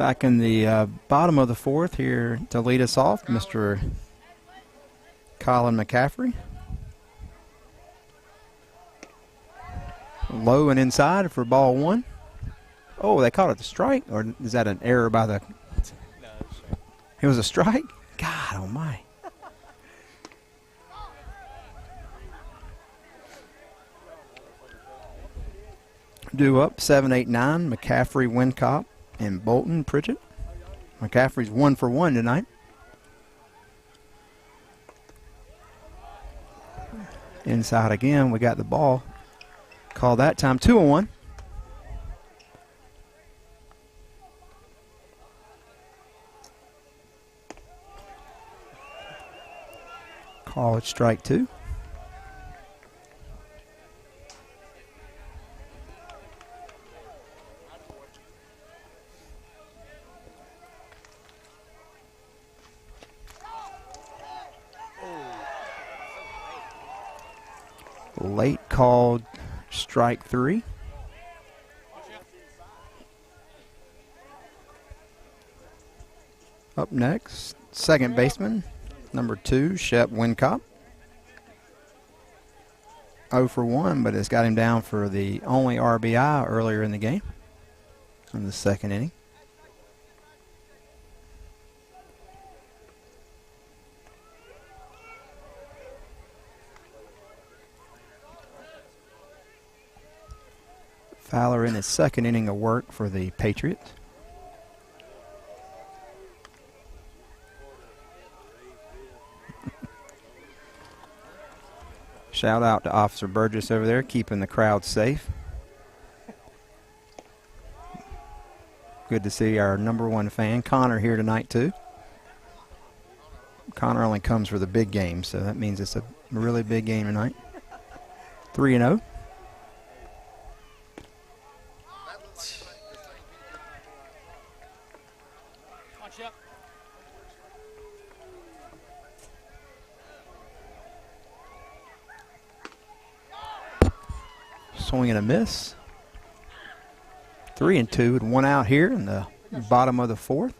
S5: Back in the bottom of the fourth here to lead us off, Mr. Colin McCaffrey. Low and inside for ball one. Oh, they called it the strike, or is that an error by the?
S7: No, it's straight.
S5: It was a strike. God almighty. Due up 7-8-9. McCaffrey, Wincott, and Bolton, Pritchett. McCaffrey's 1 for 1 tonight. Inside again, we got the ball. Call that time 2-1. Call it strike 2. Late called strike 3. Up next, second baseman, number 2, Shep Wincott. 0 for 1, but it's got him down for the only RBI earlier in the game, in the second inning. Fowler in his second inning of work for the Patriots. Shout out to Officer Burgess over there, keeping the crowd safe. Good to see our number 1 fan, Connor, here tonight too. Connor only comes for the big game, so that means it's a really big game tonight. 3-0. Swing and a miss. 3-2 with 1 out here in the bottom of the fourth.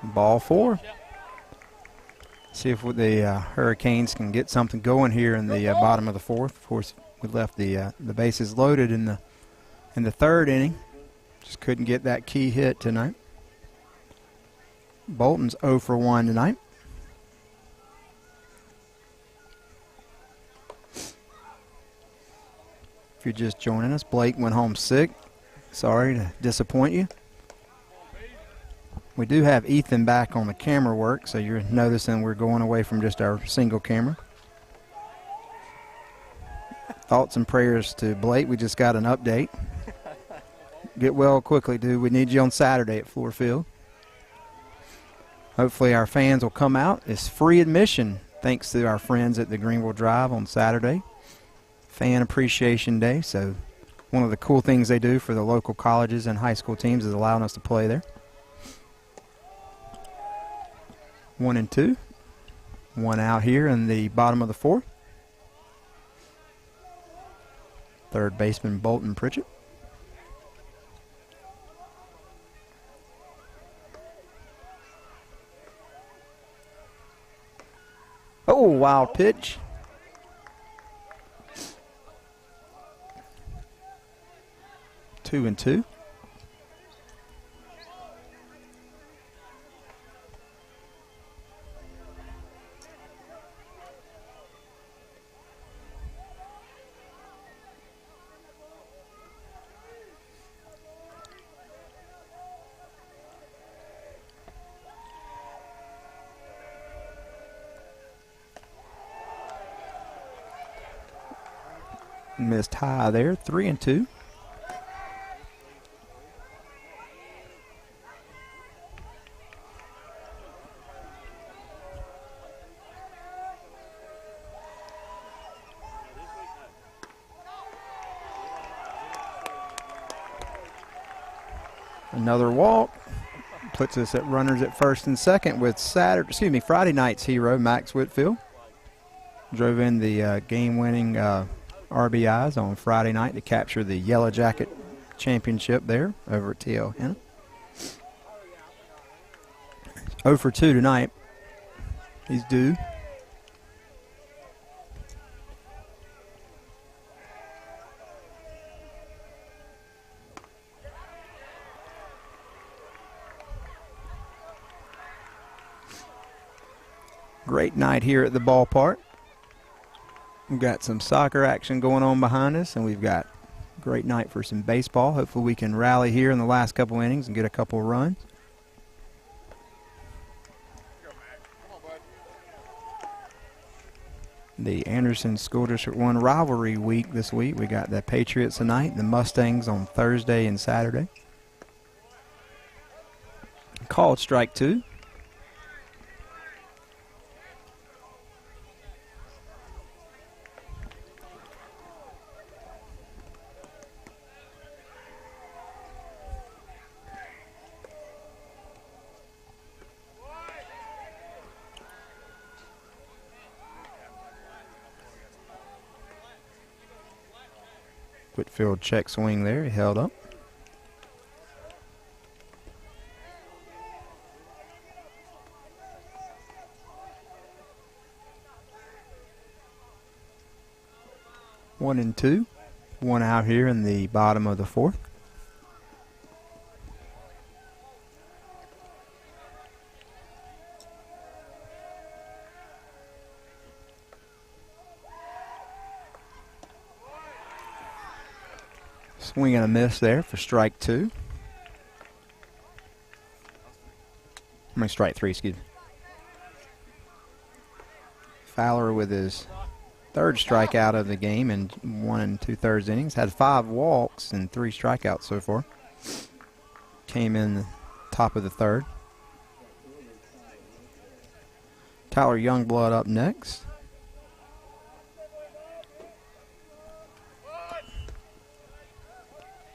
S5: Ball 4. See if the Hurricanes can get something going here in the bottom of the fourth. Of course, we left the bases loaded in the third inning. Just couldn't get that key hit tonight. Bolton's 0 for 1 tonight. If you're just joining us, Blake went home sick. Sorry to disappoint you. We do have Ethan back on the camera work, so you're noticing we're going away from just our single camera. Thoughts and prayers to Blake. We just got an update. Get well quickly, dude. We need you on Saturday at Fluor Field. Hopefully our fans will come out. It's free admission, thanks to our friends at the Greenville Drive on Saturday. Fan Appreciation Day. So one of the cool things they do for the local colleges and high school teams is allowing us to play there. 1-2. 1 out here in the bottom of the fourth. Third baseman Bolton Pritchett. Oh, wild pitch. Two and two. Missed high there, 3-2. Another walk puts us at runners at first and second with Friday night's hero, Max Whitfield. Drove in the game-winning RBIs on Friday night to capture the Yellow Jacket championship there over at T.L. Hanna. 0 for 2 tonight. He's due. Great night here at the ballpark. We've got some soccer action going on behind us, and we've got a great night for some baseball. Hopefully we can rally here in the last couple innings and get a couple of runs. The Anderson School District 1 rivalry week this week. We got the Patriots tonight, the Mustangs on Thursday and Saturday. Called strike 2. Whitfield check swing there. He held up. One and two. One out here in the bottom of the fourth. Swing and a miss there for strike 2. Strike 3, excuse me. Fowler with his third strikeout of the game in 1 2/3 innings. Had 5 walks and 3 strikeouts so far. Came in the top of the third. Tyler Youngblood up next.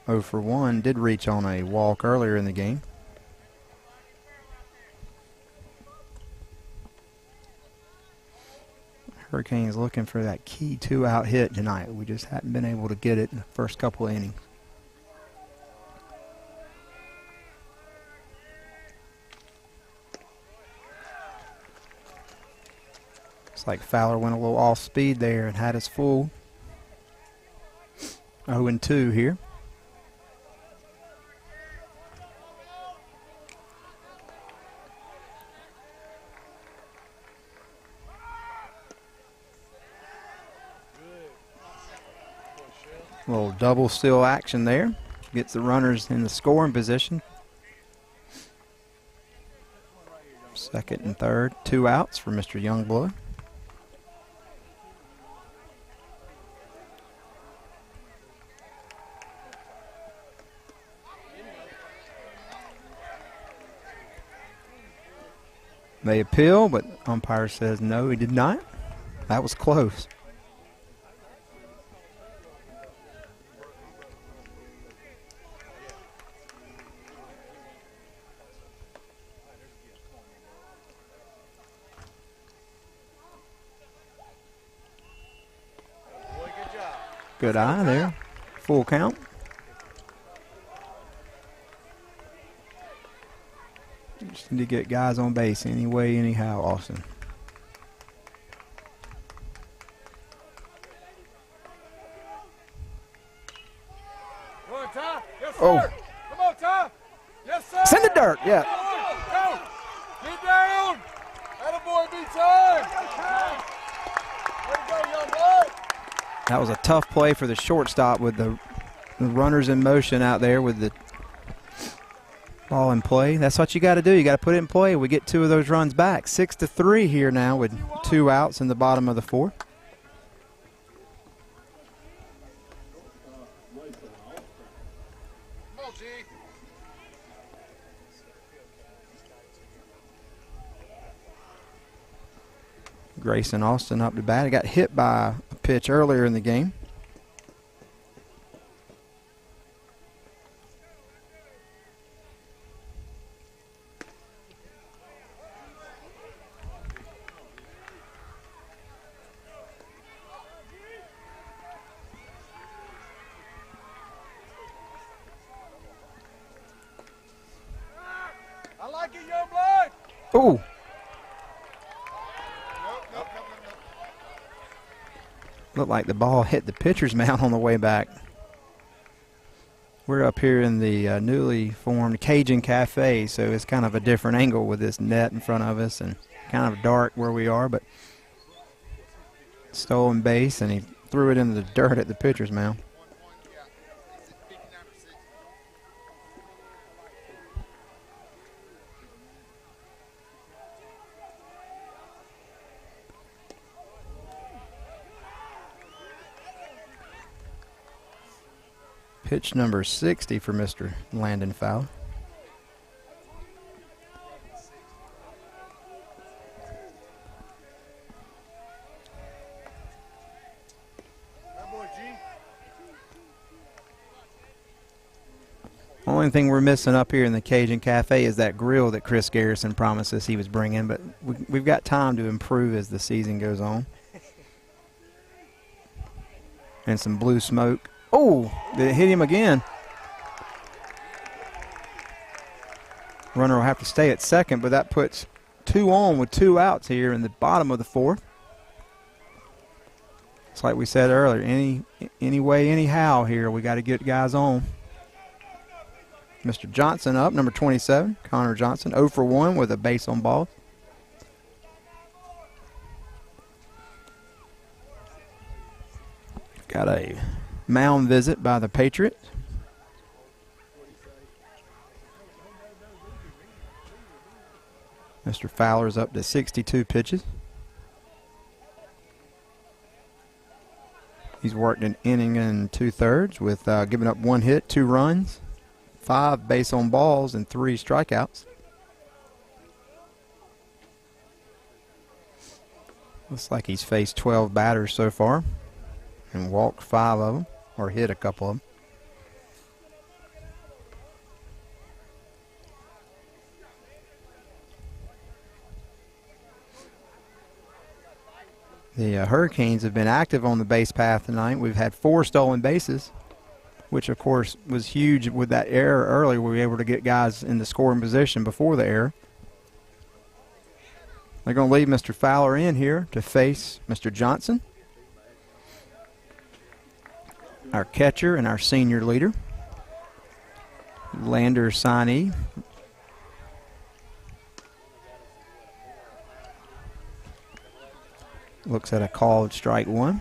S5: Oh for 1, did reach on a walk earlier in the game. Hurricanes looking for that key 2-out hit tonight. We just haven't been able to get it in the first couple of innings. Looks like Fowler went a little off speed there and had us full. 0 and 2 here. A little double steal action there. Gets the runners in the scoring position. Second and third, 2 outs for Mr. Youngblood. They appeal, but umpire says no, he did not. That was close. Good eye there. Full count. Just need to get guys on base anyway, anyhow, Austin.
S3: Come on, Ty. Yes, sir.
S5: Oh.
S3: Come on, Ty. Yes, sir.
S5: It's in the dirt, yeah.
S3: Go. Get down. Attaboy, be time. Way to go, young blood.
S5: That was a tough play for the shortstop with the runners in motion out there with the ball in play. That's what you got to do. You got to put it in play. We get 2 of those runs back. 6-3 here now with 2 outs in the bottom of the fourth.
S6: Come on, G.
S5: Grayson Austin up to bat. He got hit by a pitch earlier in the game.
S3: Shake it, young blood.
S5: Ooh. Looked like the ball hit the pitcher's mound on the way back. We're up here in the newly formed Cajun Cafe, so it's kind of a different angle with this net in front of us and kind of dark where we are, but stolen base, and he threw it into the dirt at the pitcher's mound. Pitch number 60 for Mr. Landon Fowler. Only thing we're missing up here in the Cajun Cafe is that grill that Chris Garrison promised us he was bringing, but we've got time to improve as the season goes on. And some blue smoke. Oh, did it hit him again? Runner will have to stay at second, but that puts 2 on with 2 outs here in the bottom of the 4th. It's like we said earlier, any way, anyhow here, we got to get guys on. Mr. Johnson up, number 27, Connor Johnson, 0 for 1 with a base on ball. Got a mound visit by the Patriots. Mr. Fowler's up to 62 pitches. He's worked an inning and 2/3 with giving up 1 hit, 2 runs, 5 base on balls, and 3 strikeouts. Looks like he's faced 12 batters so far and walked 5 of them, or hit a couple of them. The Hurricanes have been active on the base path tonight. We've had 4 stolen bases, which of course was huge with that error earlier. We were able to get guys in the scoring position before the error. They're going to leave Mr. Fowler in here to face Mr. Johnson, our catcher and our senior leader. Lander signee. Looks at a called strike 1.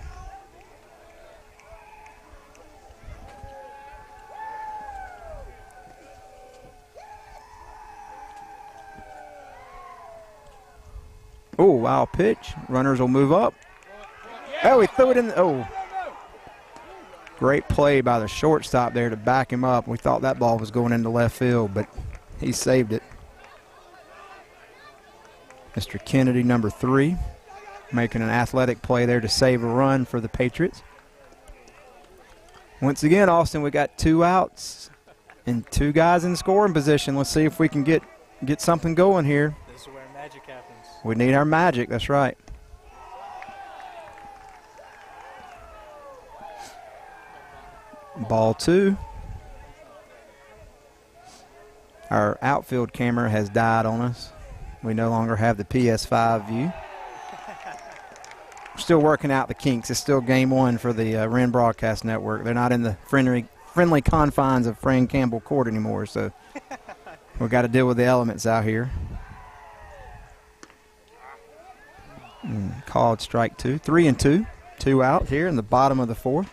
S5: Oh, wow pitch. Runners will move up. Oh, he threw it in. Oh. Great play by the shortstop there to back him up. We thought that ball was going into left field, but he saved it. Mr. Kennedy, number 3, making an athletic play there to save a run for the Patriots. Once again, Austin, we got 2 outs and 2 guys in scoring position. Let's see if we can get something going here.
S7: This is where magic happens.
S5: We need our magic, that's right. Ball 2. Our outfield camera has died on us. We no longer have the PS5 view. We're still working out the kinks. It's still game 1 for the Wren Broadcast Network. They're not in the friendly confines of Fran Campbell Court anymore, so we've got to deal with the elements out here. Called strike 2. 3-2. 2 out here in the bottom of the 4th.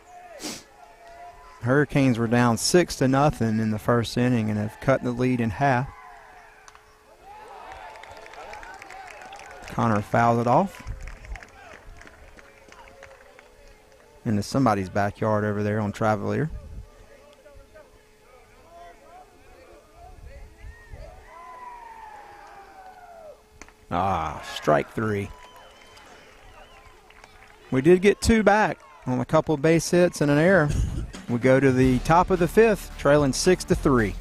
S5: Hurricanes were down 6-0 in the first inning and have cut the lead in half. Connor fouls it off into somebody's backyard over there on Travelier. Strike 3. We did get 2 back on a couple of base hits and an error. We go to the top of the 5th, trailing 6-3.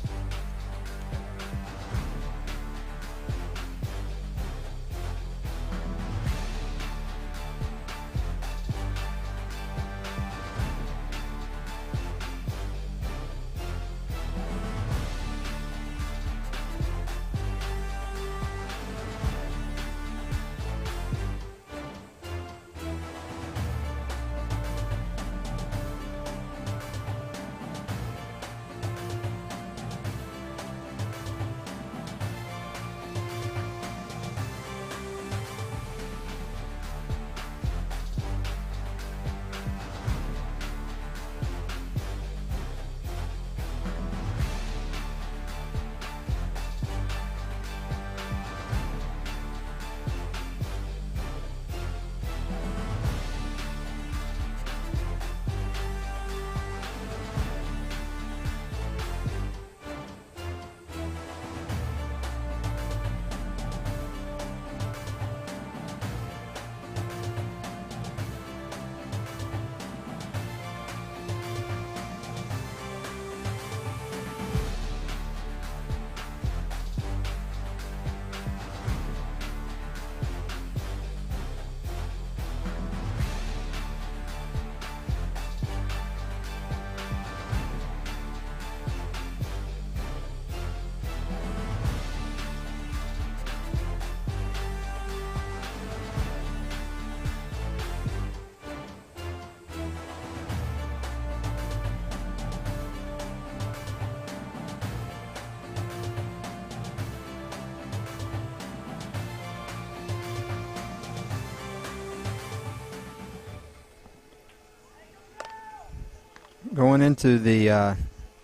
S5: Going into the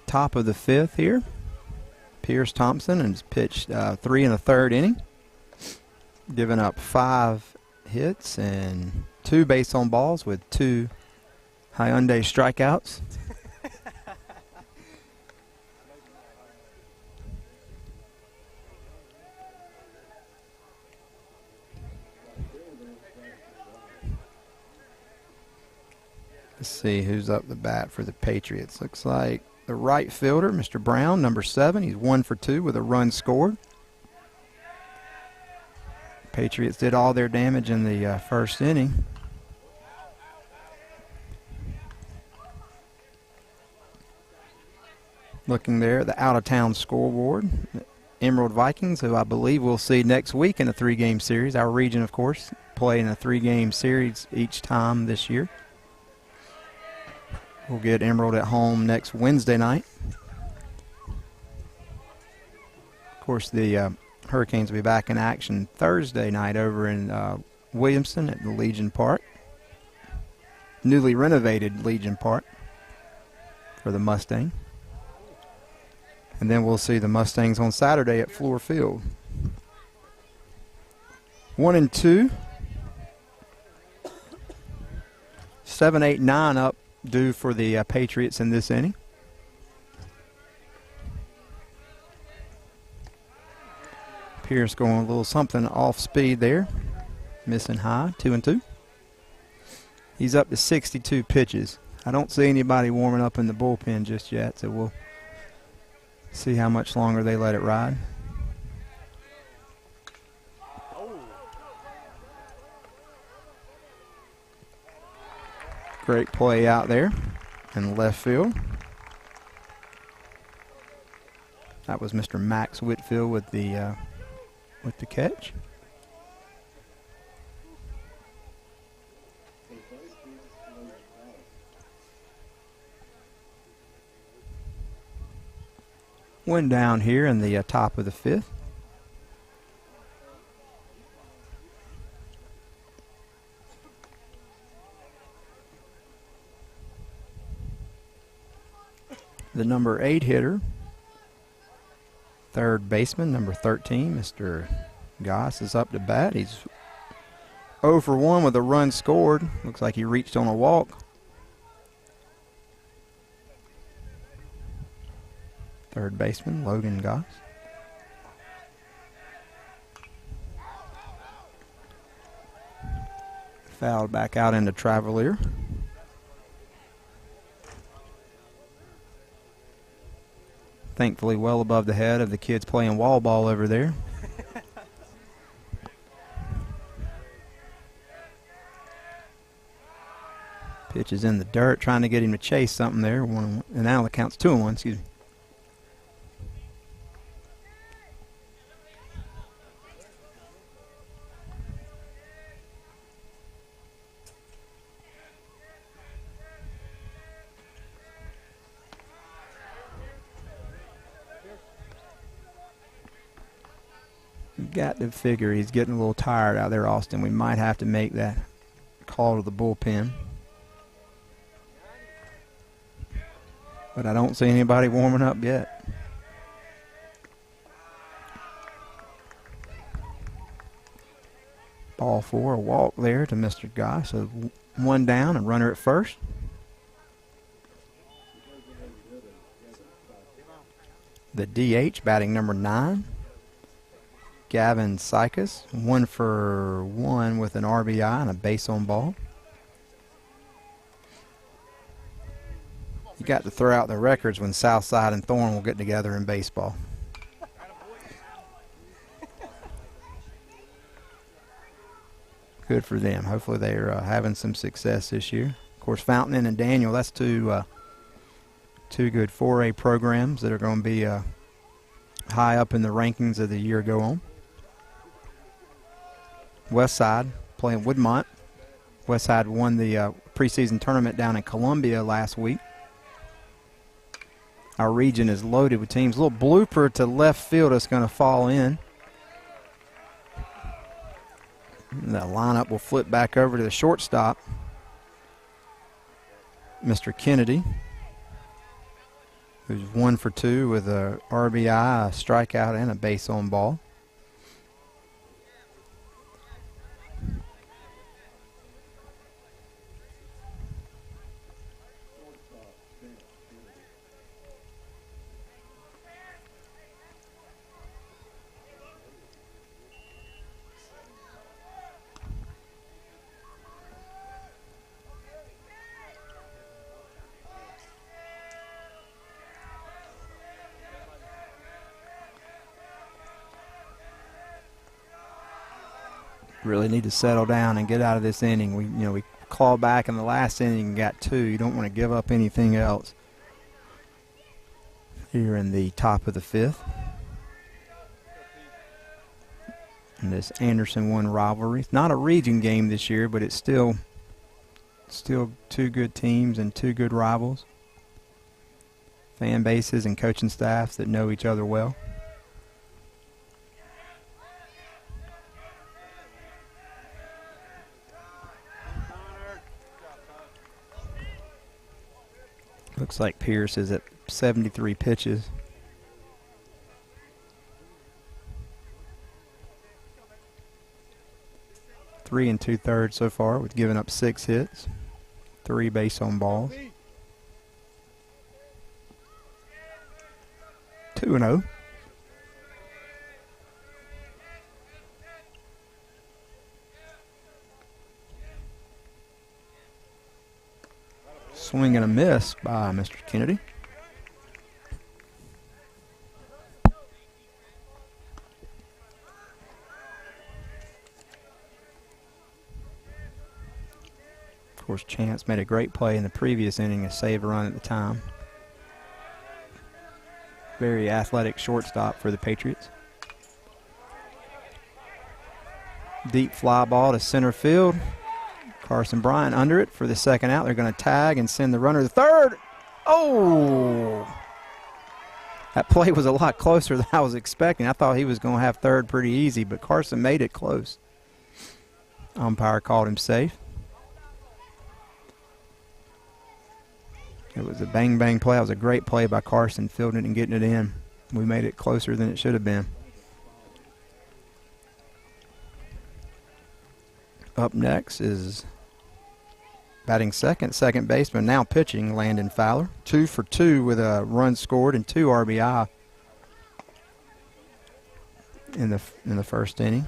S5: top of the 5th here, Pierce Thompson has pitched 3 1/3 inning, giving up 5 hits and 2 base on balls with 2 Hyundai strikeouts. Let's see who's up the bat for the Patriots. Looks like the right fielder, Mr. Brown, number 7. He's 1 for 2 with a run scored. Patriots did all their damage in the first inning. Looking there at the out-of-town scoreboard, Emerald Vikings, who I believe we'll see next week in a 3-game series. Our region, of course, play in a 3-game series each time this year. We'll get Emerald at home next Wednesday night. Of course, the Hurricanes will be back in action Thursday night over in Williamston at the Legion Park. Newly renovated Legion Park for the Mustang. And then we'll see the Mustangs on Saturday at Floor Field. 1-2. 7, 8, 9 up due for the Patriots in this inning. Pierce going a little something off speed there. Missing high, 2-2. He's up to 62 pitches. I don't see anybody warming up in the bullpen just yet, so we'll see how much longer they let it ride. Great play out there in left field. That was Mr. Max Whitfield with the catch. One down here in the top of the 5th. The number 8 hitter, third baseman, number 13, Mr. Goss, is up to bat. He's 0 for 1 with a run scored. Looks like he reached on a walk. Third baseman, Logan Goss. Fouled back out into Travelier. Thankfully well above the head of the kids playing wall ball over there. Pitch is in the dirt, trying to get him to chase something there. And now the count's 2-1, excuse me. Got to figure he's getting a little tired out there, Austin. We might have to make that call to the bullpen. But I don't see anybody warming up yet. Ball 4, a walk there to Mr. Goss. So 1 down and runner at first. The DH batting number 9. Gavin Sykas, 1 for 1 with an RBI and a base on ball. You got to throw out the records when Southside and Thorne will get together in baseball. Good for them. Hopefully they're having some success this year. Of course, Fountain and Daniel, that's two good 4A programs that are going to be high up in the rankings as the year go on. Westside playing Woodmont. Westside won the preseason tournament down in Columbia last week. Our region is loaded with teams. A little blooper to left field that's going to fall in. And the lineup will flip back over to the shortstop, Mr. Kennedy. who's 1 for 2 with a RBI, a strikeout, and a base on ball. Really need to settle down and get out of this inning. We clawed back in the last inning and got 2. You don't want to give up anything else here in the top of the 5th. And this Anderson 1 rivalry. It's not a region game this year, but it's still 2 good teams and 2 good rivals. Fan bases and coaching staffs that know each other well. Looks like Pierce is at 73 pitches. Three and 2/3 so far, with giving up 6 hits, 3 base on balls. 2-0. Swing and a miss by Mr. Kennedy. Of course, Chance made a great play in the previous inning, a save run at the time. Very athletic shortstop for the Patriots. Deep fly ball to center field. Carson Bryant under it for the second out. They're going to tag and send the runner to third. Oh! That play was a lot closer than I was expecting. I thought he was going to have third pretty easy, but Carson made it close. Umpire called him safe. It was a bang-bang play. It was a great play by Carson, fielding it and getting it in. We made it closer than it should have been. Up next is batting second baseman, now pitching, Landon Fowler. 2 for 2 with a run scored and 2 RBI in the first inning.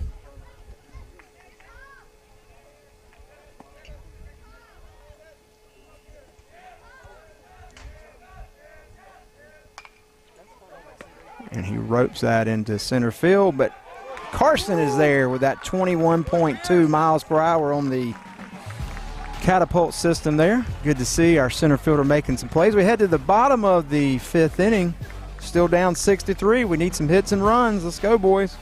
S5: And he ropes that into center field, but Carson is there with that 21.2 miles per hour on the catapult system there. Good to see our center fielder making some plays. We head to the bottom of the 5th inning. Still down 6-3. We need some hits and runs. Let's go, boys.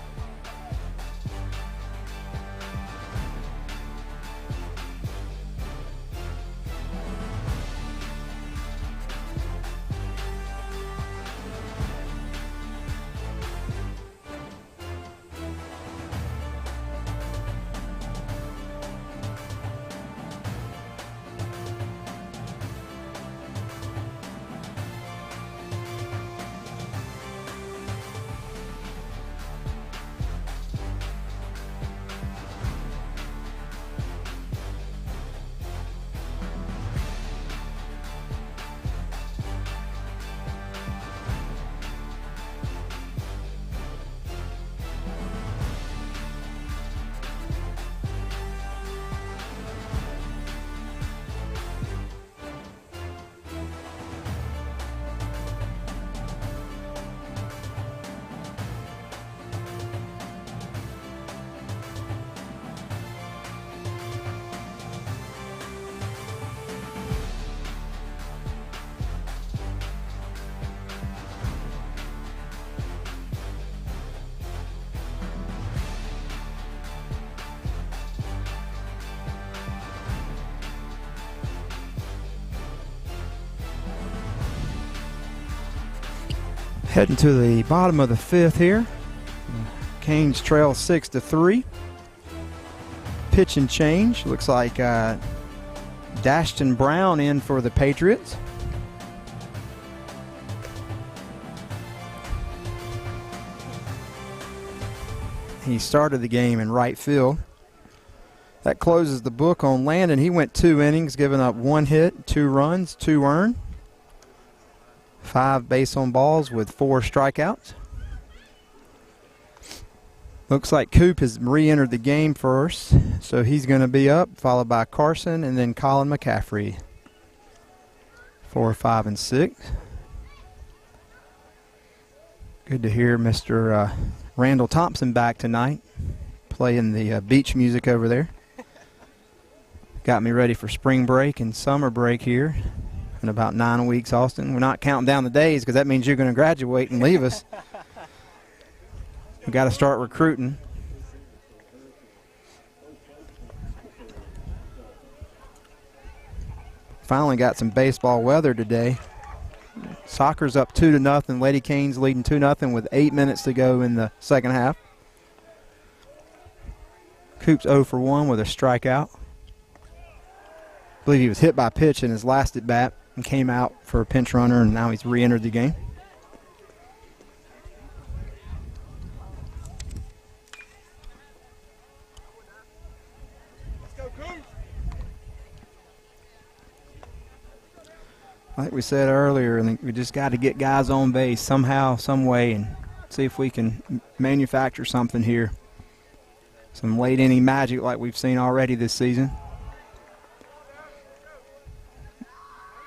S5: Heading to the bottom of the 5th here. Canes trail 6-3. Pitch and change. Looks like Dashton Brown in for the Patriots. He started the game in right field. That closes the book on Landon. He went 2 innings, giving up 1 hit, 2 runs, 2 earned, 5 base on balls with 4 strikeouts. Looks like Coop has re-entered the game first, so he's going to be up, followed by Carson and then Colin McCaffrey. 4, 5, and 6. Good to hear Mr. Randall Thompson back tonight, playing the beach music over there. Got me ready for spring break and summer break here in about 9 weeks, Austin. We're not counting down the days because that means you're going to graduate and leave us. We got to start recruiting. Finally got some baseball weather today. Soccer's up 2-0. Lady Canes leading 2-0 with 8 minutes to go in the second half. Coop's 0 for 1 with a strikeout. I believe he was hit by a pitch in his last at bat and came out for a pinch runner, and now he's re-entered the game. Like we said earlier, I think we just got to get guys on base somehow, some way, and see if we can manufacture something here. Some late inning magic like we've seen already this season.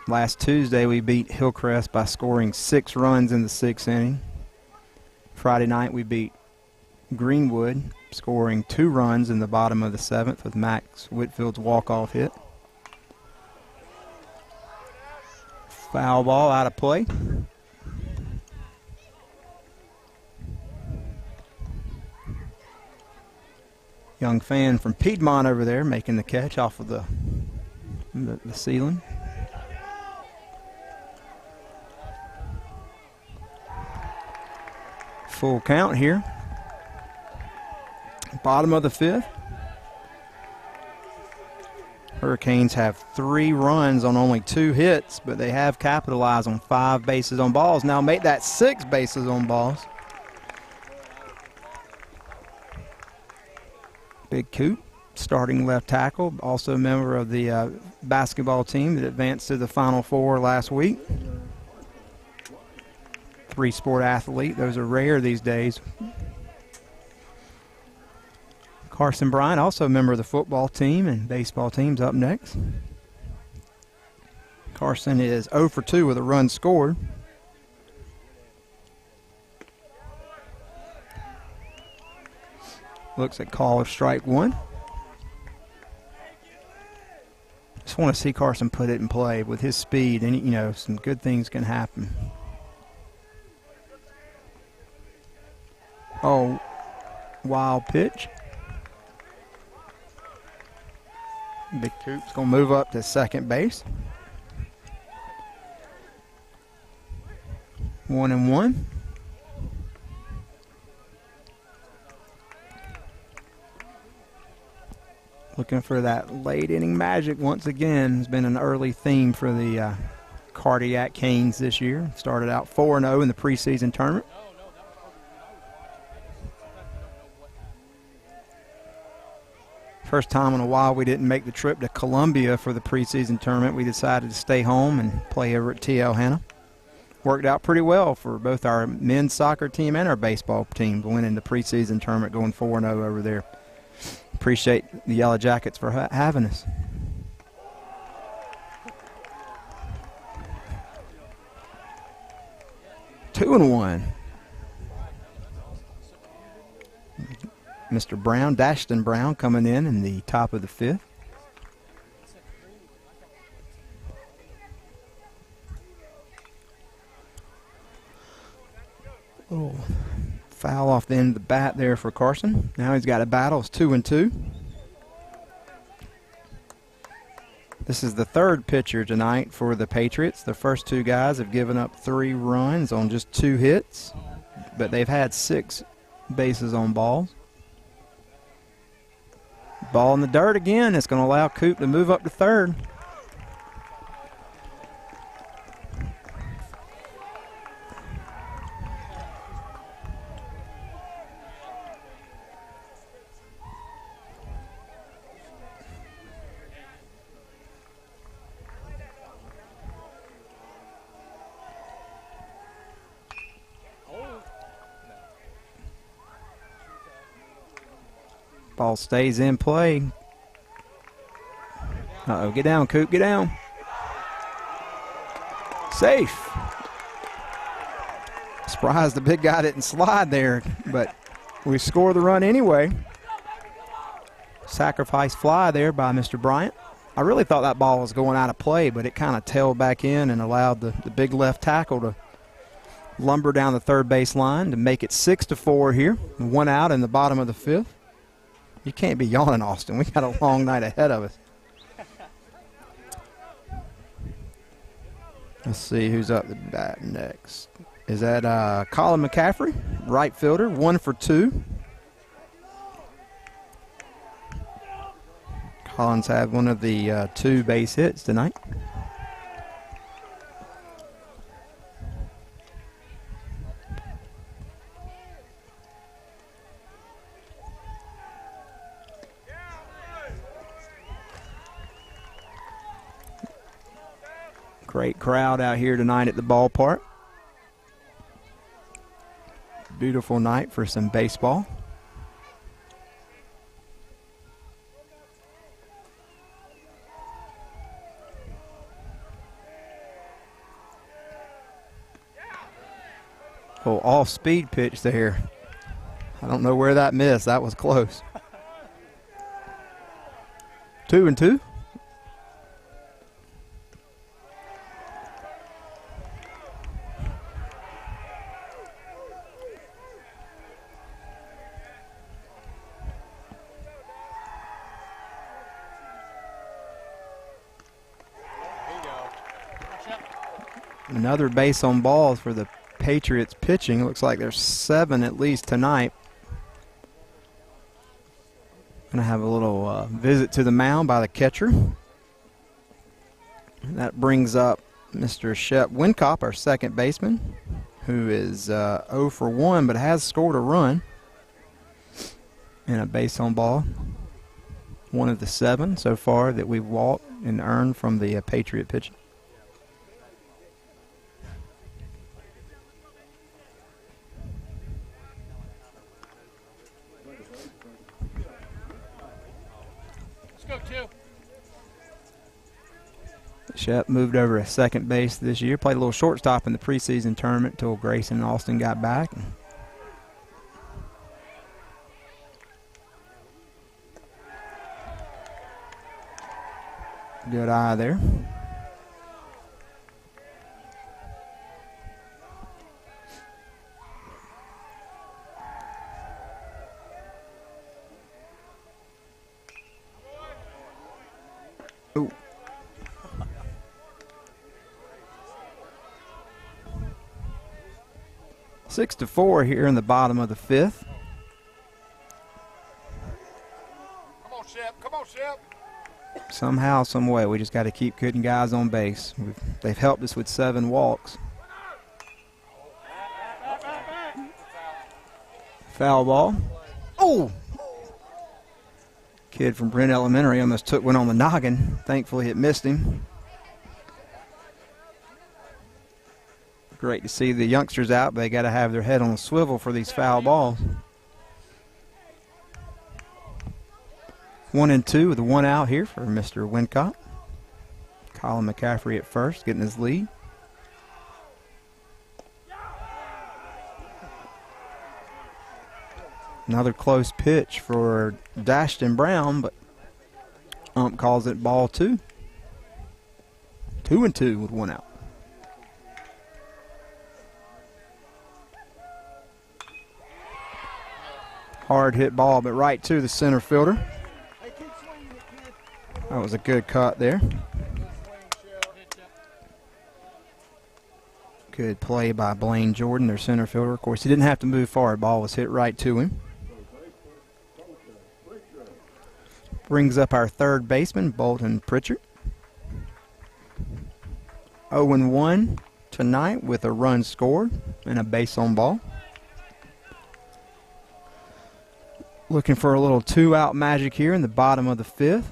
S5: Last Tuesday, we beat Hillcrest by scoring 6 runs in the 6th inning. Friday night, we beat Greenwood, scoring 2 runs in the bottom of the 7th with Max Whitfield's walk-off hit. Foul ball out of play. Young fan from Piedmont over there making the catch off of the ceiling. Full count here. Bottom of the 5th. Hurricanes have 3 runs on only 2 hits, but they have capitalized on 5 bases on balls. Now make that 6 bases on balls. Big Coop, starting left tackle, also a member of the basketball team that advanced to the Final Four last week. 3-sport athlete. Those are rare these days. Carson Bryant, also a member of the football team and baseball teams, up next. Carson is 0 for 2 with a run scored. Looks at call of strike 1. Just want to see Carson put it in play with his speed, and you know, some good things can happen. Oh, wild pitch. Big Coop's going to move up to second base. 1-1. Looking for that late inning magic once again. Has been an early theme for the Cardiac Canes this year. Started out 4-0 in the preseason tournament. First time in a while we didn't make the trip to Columbia for the preseason tournament. We decided to stay home and play over at TL Hanna. Worked out pretty well for both our men's soccer team and our baseball team, winning the preseason tournament, going 4-0 over there. Appreciate the Yellow Jackets for having us. Two and one. Mr. Brown, Dashton Brown, coming in the top of the 5th. Oh, foul off the end of the bat there for Carson. Now he's got a battle. It's 2-2. This is the 3rd pitcher tonight for the Patriots. The first 2 guys have given up 3 runs on just 2 hits, but they've had 6 bases on balls. Ball in the dirt again. It's going to allow Coop to move up to 3rd. Ball stays in play. Uh-oh, get down, Coop, get down. Safe. Surprised the big guy didn't slide there, but we score the run anyway. Sacrifice fly there by Mr. Bryant. I really thought that ball was going out of play, but it kind of tailed back in and allowed the big left tackle to lumber down the third base line to make it 6-4 here. 1 out in the bottom of the 5th. You can't be yawning, Austin. We got a long night ahead of us. Let's see who's up the bat next. Is that Colin McCaffrey, right fielder, 1 for 2. Collins had one of the 2 base hits tonight. Great crowd out here tonight at the ballpark. Beautiful night for some baseball. Oh, off-speed pitch there. I don't know where that missed. That was close. 2-2. Another base on balls for the Patriots pitching. Looks like there's 7 at least tonight. Going to have a little visit to the mound by the catcher. And that brings up Mr. Shep Wincop, our second baseman, who is 0 for 1 but has scored a run in a base on ball. 1 of the 7 so far that we've walked and earned from the Patriot pitching. Shep moved over to second base this year. Played a little shortstop in the preseason tournament until Grayson and Austin got back. Good eye there. Ooh. 6-4 here in the bottom of the 5th.
S6: Come on, Shep. Come on, Shep.
S5: Somehow, some way, we just got to keep putting guys on base. They've helped us with 7 walks. Foul ball. Oh! Kid from Brent Elementary almost took one on the noggin. Thankfully, it missed him. Great to see the youngsters out, but they got to have their head on a swivel for these foul balls. 1-2 with a 1 out here for Mr. Wincott. Colin McCaffrey at first, getting his lead. Another close pitch for Dashton Brown, but ump calls it ball 2. 2-2 with 1 out. Hard hit ball, but right to the center fielder. That was a good cut there. Good play by Blaine Jordan, their center fielder. Of course, he didn't have to move forward. Ball was hit right to him. Brings up our third baseman, Bolton Pritchard. 0-1 tonight with a run scored and a base on ball. Looking for a little 2-out magic here in the bottom of the 5th.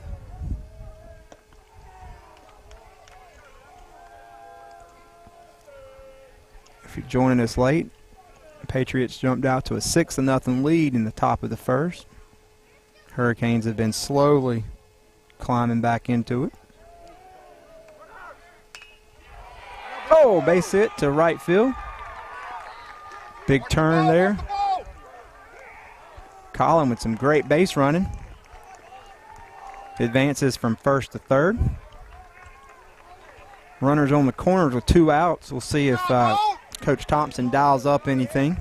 S5: If you're joining us late, the Patriots jumped out to a 6-0 lead in the top of the 1st. Hurricanes have been slowly climbing back into it. Oh, base hit to right field. Big turn there. Colin with some great base running. Advances from first to third. Runners on the corners with 2 outs. We'll see if Coach Thompson dials up anything.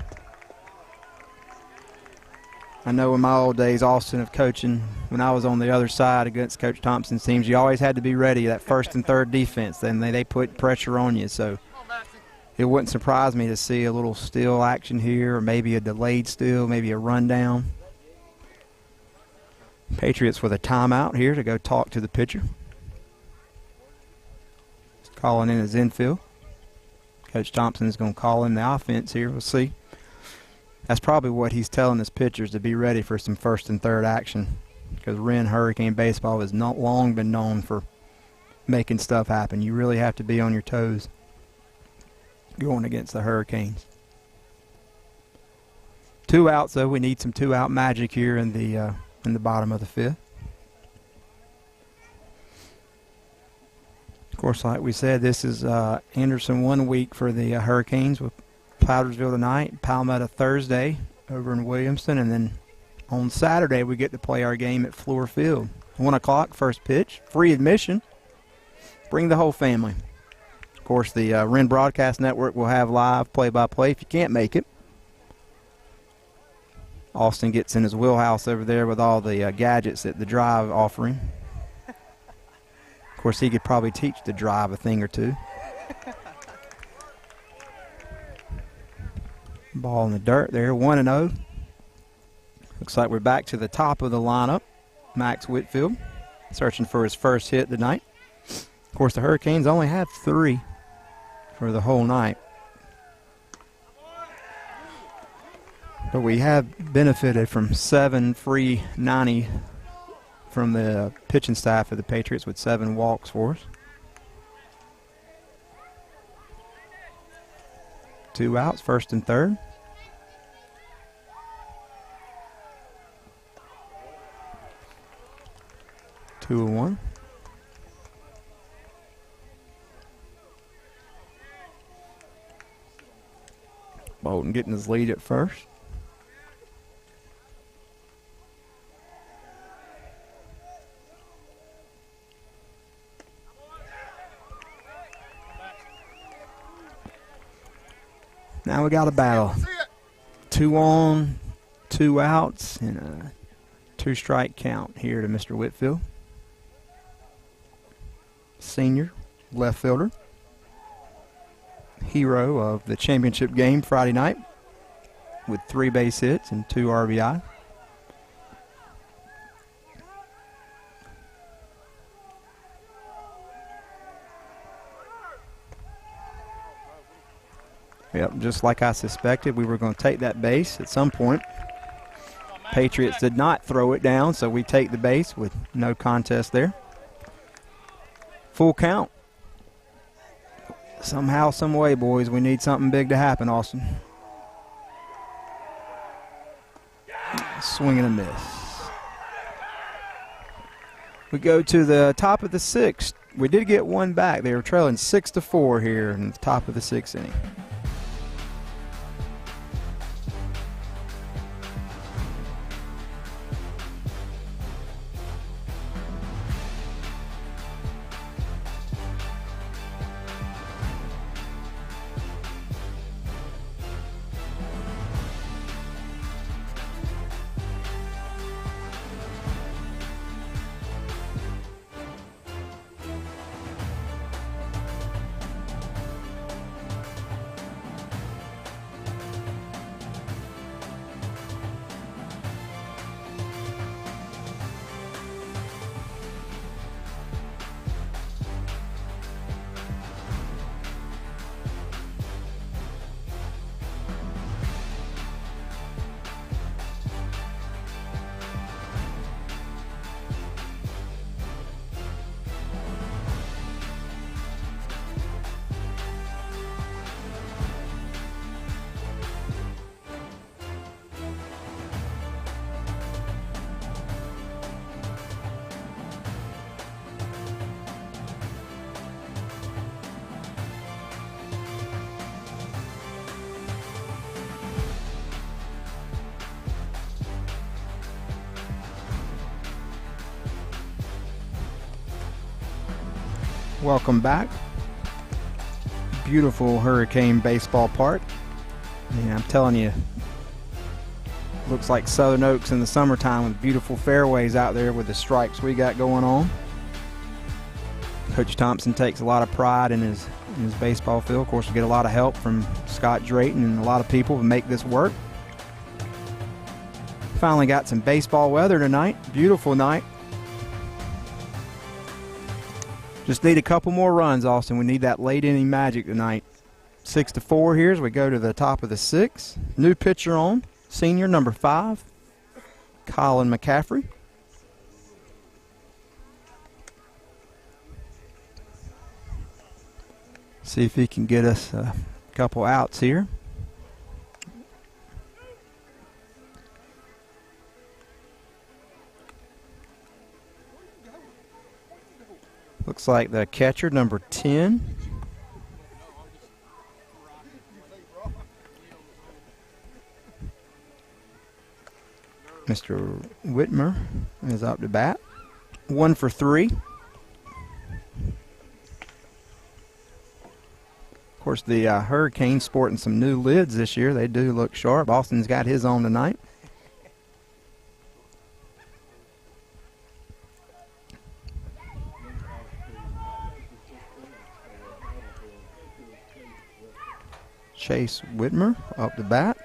S5: I know in my old days, Austin, of coaching, when I was on the other side against Coach Thompson's teams, you always had to be ready, that first and third defense. Then they put pressure on you. So it wouldn't surprise me to see a little steal action here, or maybe a delayed steal, maybe a rundown. Patriots with a timeout here to go talk to the pitcher. He's calling in his infield. Coach Thompson is going to call in the offense here. We'll see. That's probably what he's telling his pitchers, to be ready for some first and third action, because Wren Hurricane Baseball has not long been known for making stuff happen. You really have to be on your toes going against the Hurricanes. 2 outs, though. We need some 2-out magic here in the bottom of the 5th. Of course, like we said, this is Anderson 1 week for the Hurricanes, with Powdersville tonight, Palmetto Thursday over in Williamston, and then on Saturday we get to play our game at Floor Field. 1 o'clock, first pitch, free admission. Bring the whole family. Of course, the Wren Broadcast Network will have live play-by-play if you can't make it. Austin gets in his wheelhouse over there with all the gadgets that the Drive offering. Of course, he could probably teach the Drive a thing or two. Ball in the dirt there, 1-0. Looks like we're back to the top of the lineup. Max Whitfield searching for his first hit tonight. Of course, the Hurricanes only have 3 for the whole night. But we have benefited from 7 free 90 from the pitching staff of the Patriots, with 7 walks for us. 2 outs, first and third. Two and 1. Bolton getting his lead at first. Now we got a battle. 2 on, 2 outs, and a 2-strike count here to Mr. Whitfield. Senior left fielder. Hero of the championship game Friday night with 3 base hits and 2 RBI. Yep, just like I suspected, we were going to take that base at some point. Patriots did not throw it down, so we take the base with no contest there. Full count. Somehow, some way, boys, we need something big to happen, Austin. Swing and a miss. We go to the top of the 6th. We did get 1 back. They were trailing 6-4 here in the top of the 6th inning. Welcome back. Beautiful Hurricane Baseball Park. And I'm telling you, looks like Southern Oaks in the summertime with beautiful fairways out there with the stripes we got going on. Coach Thompson takes a lot of pride in his baseball field. Of course, we get a lot of help from Scott Drayton and a lot of people to make this work. Finally got some baseball weather tonight. Beautiful night. Just need a couple more runs, Austin. We need that late inning magic tonight. 6-4 here as we go to the top of the 6th. New pitcher on, senior number 5, Colin McCaffrey. See if he can get us a couple outs here. Looks like the catcher, number 10. Mr. Whitmer is up to bat. 1 for 3. Of course, the Hurricanes sporting some new lids this year. They do look sharp. Austin's got his on tonight. Chase Whitmer up to bat.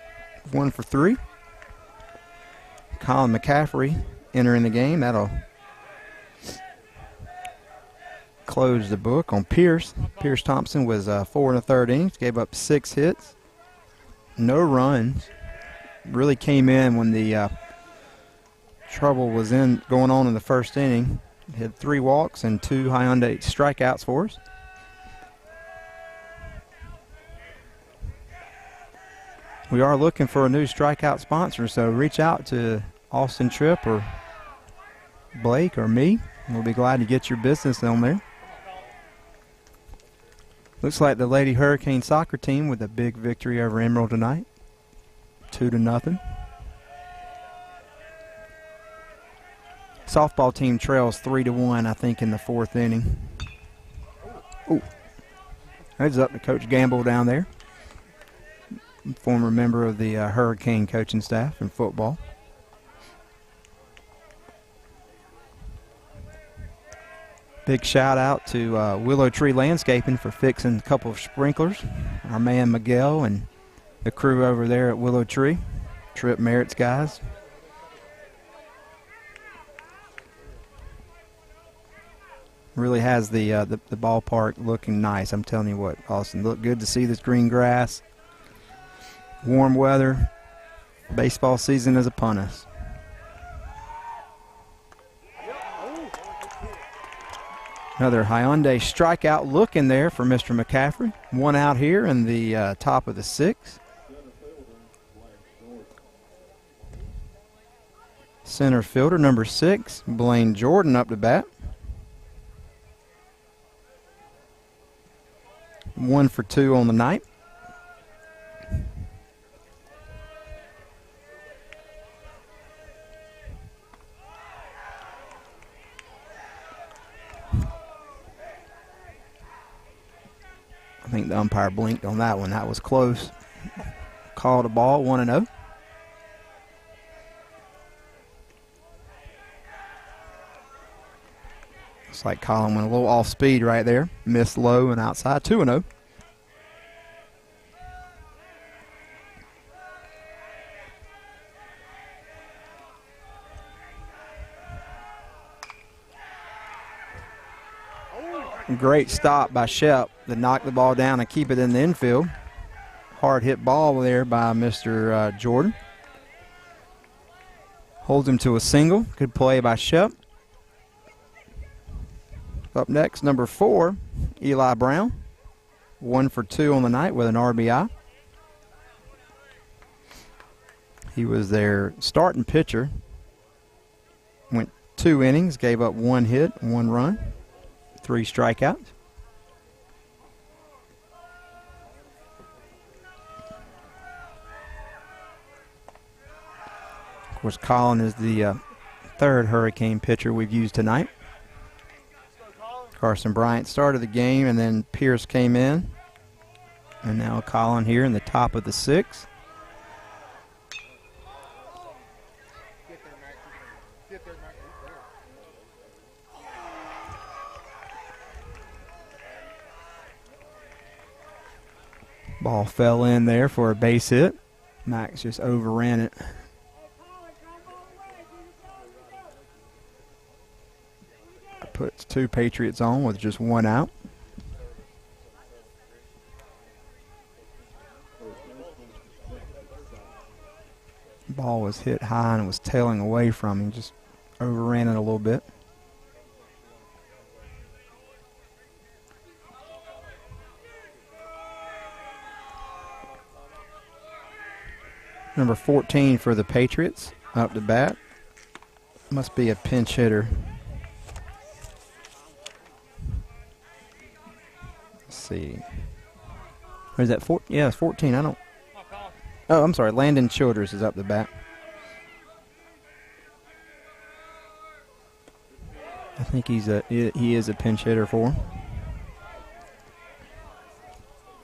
S5: 1 for 3. Colin McCaffrey entering the game. That'll close the book on Pierce. Pierce Thompson was 4 1/3 innings. Gave up 6 hits. No runs. Really came in when the trouble was going on in the first inning. Had 3 walks and 2 Hyundai strikeouts for us. We are looking for a new strikeout sponsor, so reach out to Austin Tripp or Blake or me. We'll be glad to get your business on there. Looks like the Lady Hurricane soccer team with a big victory over Emerald tonight. 2-0. Softball team trails 3-1, I think, in the 4th inning. Ooh. Heads up to Coach Gamble down there. Former member of the Hurricane coaching staff in football. Big shout out to Willow Tree Landscaping for fixing a couple of sprinklers. Our man Miguel and the crew over there at Willow Tree. Tripp Merritt's guys. Really has the ballpark looking nice. I'm telling you what, Austin, look good to see this green grass. Warm weather. Baseball season is upon us. Another Hyundai strikeout look in there for Mr. McCaffrey. 1 out here in the top of the 6th. Center fielder number 6, Blaine Jordan up to bat. 1 for 2 on the night. I think the umpire blinked on that one. That was close. Called a ball, 1-0. Looks like Colin went a little off speed right there. Missed low and outside, 2-0. Great stop by Shep to knock the ball down and keep it in the infield. Hard hit ball there by Mr. Jordan. Holds him to a single. Good play by Shep. Up next, number 4, Eli Brown. 1 for 2 on the night with an RBI. He was their starting pitcher. Went 2 innings, gave up 1 hit, 1 run. 3 strikeouts. Of course, Colin is the 3rd Hurricane pitcher we've used tonight. Carson Bryant started the game, and then Pierce came in. And now Colin here in the top of the 6th.
S6: Get there, Max. Get there, Max.
S5: Ball fell in there for a base hit. Max just overran it. Puts 2 Patriots on with just 1 out. Ball was hit high and was tailing away from him. Just overran it a little bit. Number 14 for the Patriots up to bat. Must be a pinch hitter. Let's see. Or is that 14? Yeah, it's 14. I don't. Oh, I'm sorry. Landon Childress is up the bat. I think he is a pinch hitter for him.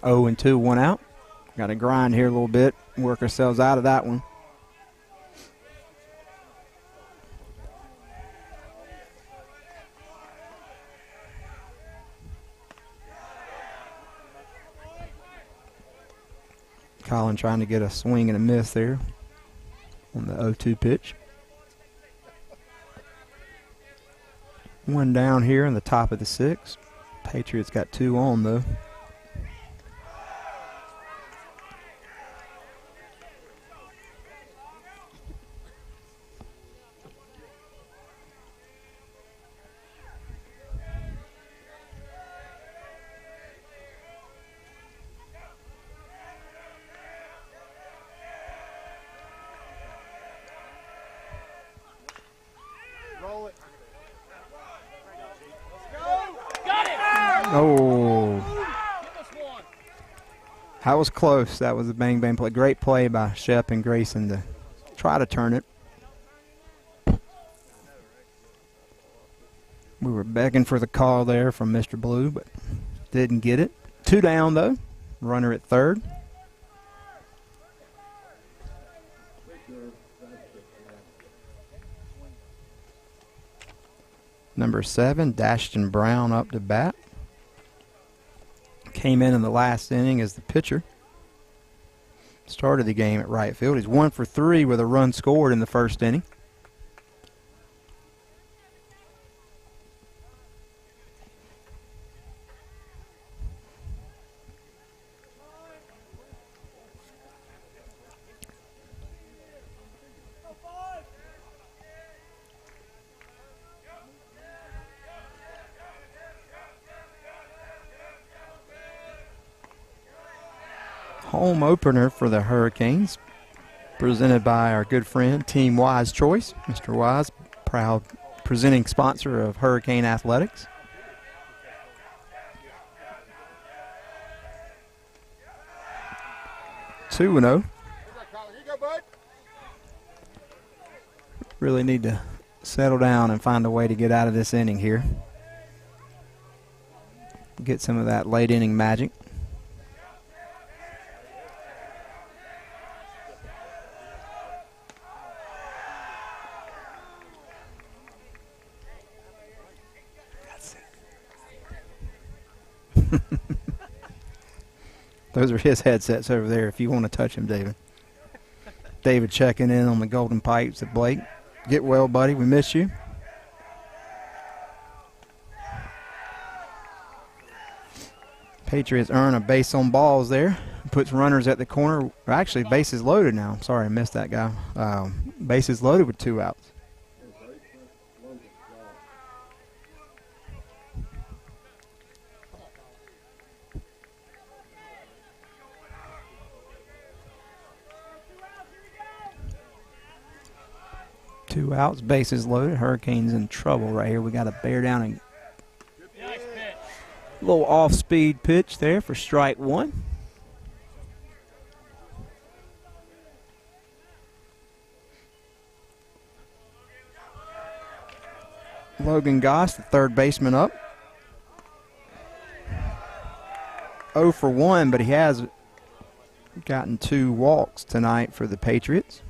S5: 0-2, 1 out. Got to grind here a little bit. Work ourselves out of that one. Colin trying to get a swing and a miss there on the 0-2 pitch. 1 down here in the top of the 6th. Patriots got 2 on though. That was close. That was a bang-bang play. Great play by Shep and Grayson to try to turn it. We were begging for the call there from Mr. Blue, but didn't get it. 2 down, though. Runner at third. Number 7, Dashton Brown up to bat. Came in the last inning as the pitcher. Started the game at right field. He's 1 for 3 with a run scored in the first inning. Home opener for the Hurricanes, presented by our good friend, Team Wise Choice. Mr. Wise, proud presenting sponsor of Hurricane Athletics. Two 2-0. Really need to settle down and find a way to get out of this inning here. Get some of that late inning magic. Those are his headsets over there if you want to touch him, David. David checking in on the Golden Pipes at Blake. Get well, buddy. We miss you. Patriots earn a base on balls there. Puts runners at the corner. Actually, bases loaded now. I'm sorry, I missed that guy. Bases loaded with 2 outs. Two outs, bases loaded. Hurricanes in trouble right here. We got to bear down and a little off-speed pitch there for strike 1. Logan Goss, the third baseman, up. 0 for 1, but he has gotten 2 walks tonight for the Patriots.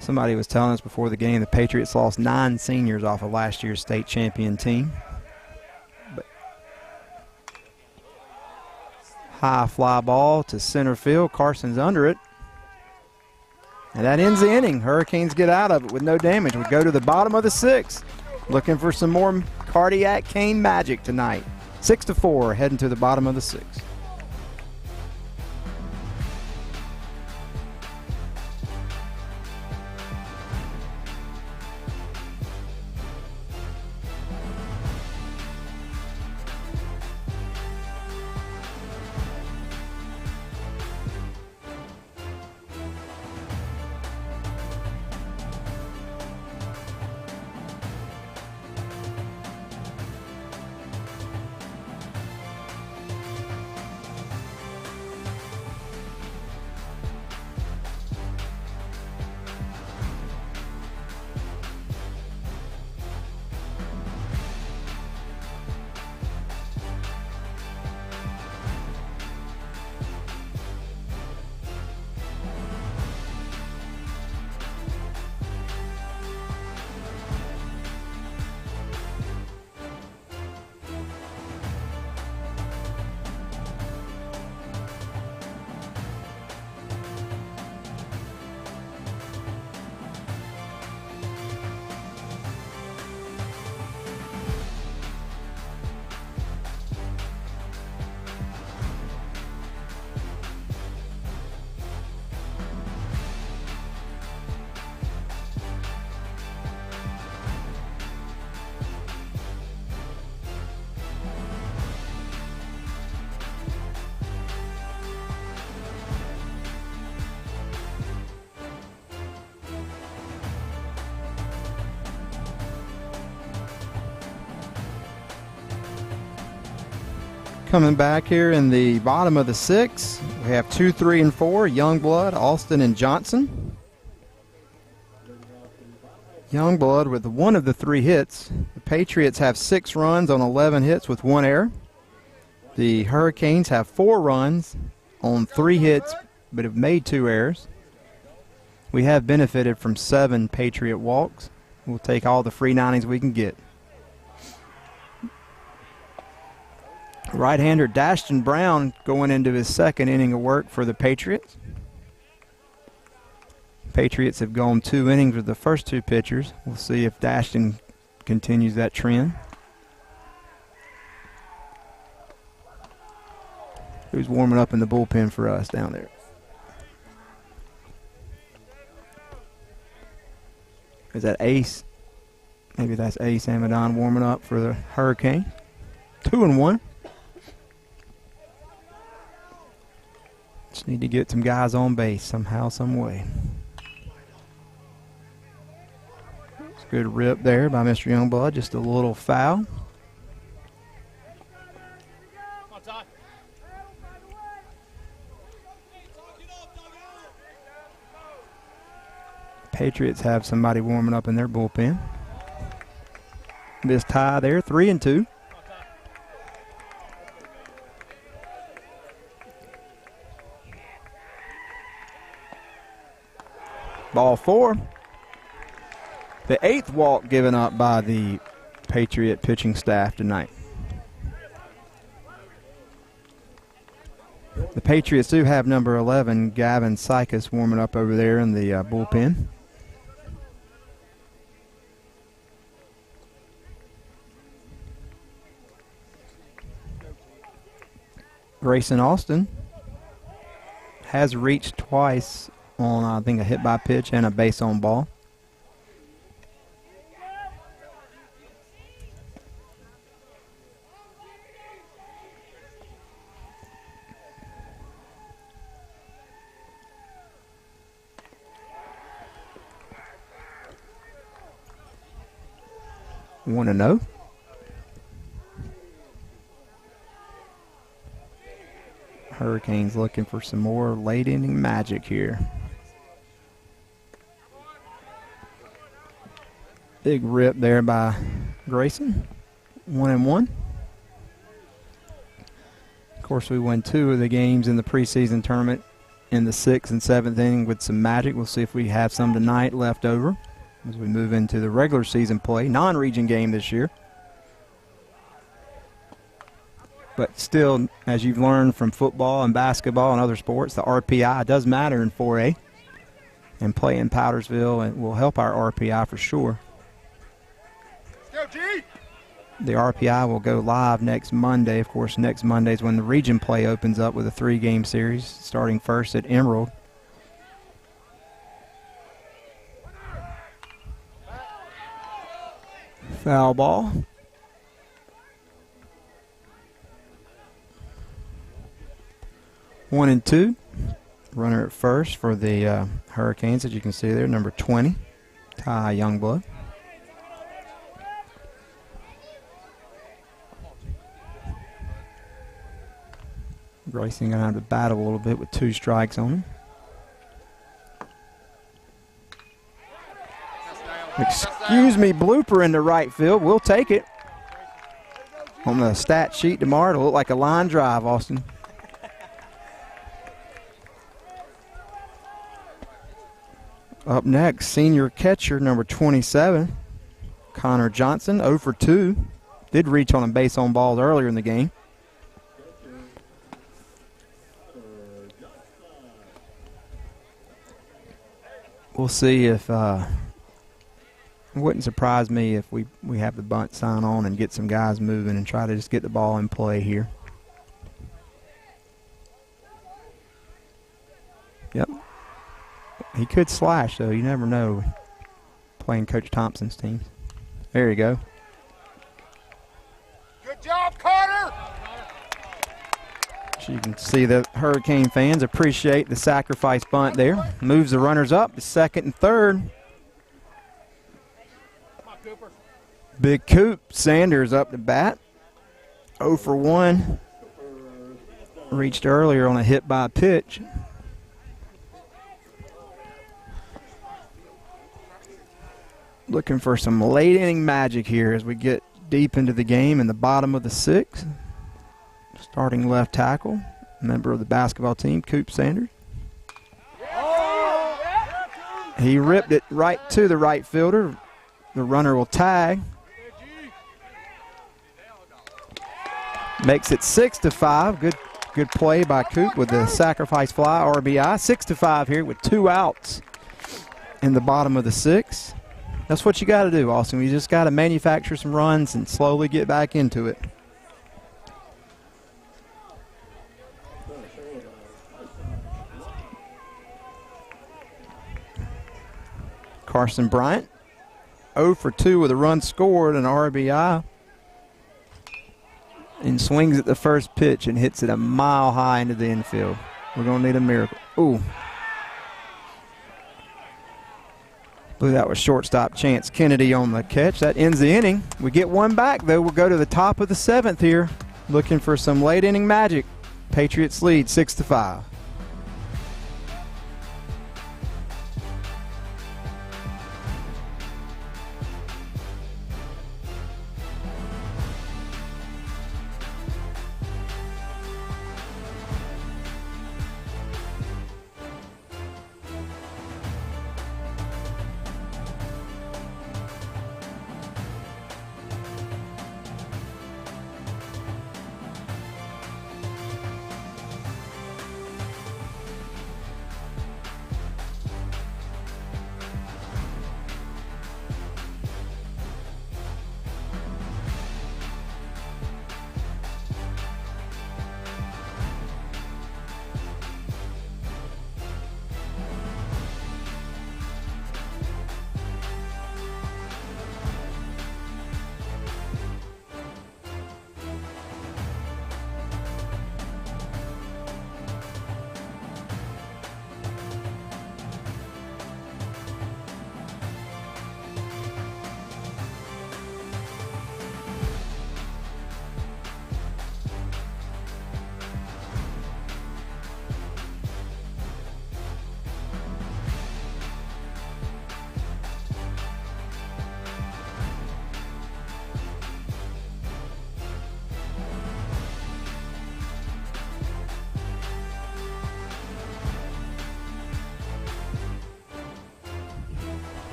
S5: Somebody was telling us before the game the Patriots lost 9 seniors off of last year's state champion team. But high fly ball to center field. Carson's under it. And that ends the inning. Hurricanes get out of it with no damage. We go to the bottom of the 6th. Looking for some more cardiac cane magic tonight. 6-4, heading to the bottom of the 6th. Coming back here in the bottom of the 6th, we have 2, 3, and 4, Youngblood, Alston, and Johnson. Youngblood with 1 of the 3 hits. The Patriots have 6 runs on 11 hits with 1 error. The Hurricanes have 4 runs on 3 hits but have made 2 errors. We have benefited from 7 Patriot walks. We'll take all the free 90s we can get. Right-hander Dashton Brown going into his 2nd inning of work for the Patriots. Patriots have gone 2 innings with the first 2 pitchers. We'll see if Dashton continues that trend. Who's warming up in the bullpen for us down there? Is that Ace? Maybe that's Ace Amadon warming up for the Hurricane. 2-1. Just need to get some guys on base somehow, some way. It's a good rip there by Mr. Youngblood. Just a little foul. Patriots have somebody warming up in their bullpen. This tie there, 3-2. Ball 4. The 8th walk given up by the Patriot pitching staff tonight. The Patriots do have number 11, Gavin Sykas, warming up over there in the bullpen. Grayson Austin has reached twice on, I think, a hit by pitch and a base on ball. Want to know? Hurricanes looking for some more late inning magic here. Big rip there by Grayson. 1-1. course, we won 2 of the games in the preseason tournament in the 6th and 7th inning with some magic. We'll see if we have some tonight left over as we move into the regular season play, non-region game this year. But still, as you've learned from football and basketball and other sports, the RPI does matter in 4A. And play in Powdersville and will help our RPI for sure.
S6: Go, G!
S5: The RPI will go live next Monday. Of course, next Monday is when the region play opens up with a 3-game series, starting first at Emerald. Foul ball. One and 2. Runner at first for the Hurricanes, as you can see there, number 20, Ty Youngblood. Grayson going to have to battle a little bit with 2 strikes on him. Excuse me, blooper into right field. We'll take it. On the stat sheet tomorrow, it'll look like a line drive, Austin. Up next, senior catcher, number 27, Connor Johnson, 0 for 2. Did reach on a base on balls earlier in the game. We'll see if it wouldn't surprise me if we have the bunt sign on and get some guys moving and try to just get the ball in play here. Yep. He could slash, though. You never know playing Coach Thompson's team. There you go.
S6: Good job, Carter!
S5: So you can see the Hurricane fans appreciate the sacrifice bunt there. Moves the runners up to second and third. Big Coop Sanders up to bat. 0 for 1. Reached earlier on a hit by pitch. Looking for some late inning magic here as we get deep into the game in the bottom of the 6th. Starting left tackle, member of the basketball team, Coop Sanders. He ripped it right to the right fielder. The runner will tag. Makes it 6-5. Good play by Coop with the sacrifice fly RBI. 6-5 here with 2 outs in the bottom of the 6th. That's what you got to do, Austin. You just got to manufacture some runs and slowly get back into it. Carson Bryant, 0 for 2 with a run scored and RBI. And swings at the first pitch and hits it a mile high into the infield. We're going to need a miracle. Ooh. I believe that was shortstop Chance Kennedy on the catch. That ends the inning. We get one back, though. We'll go to the top of the 7th here, looking for some late inning magic. Patriots lead 6-5.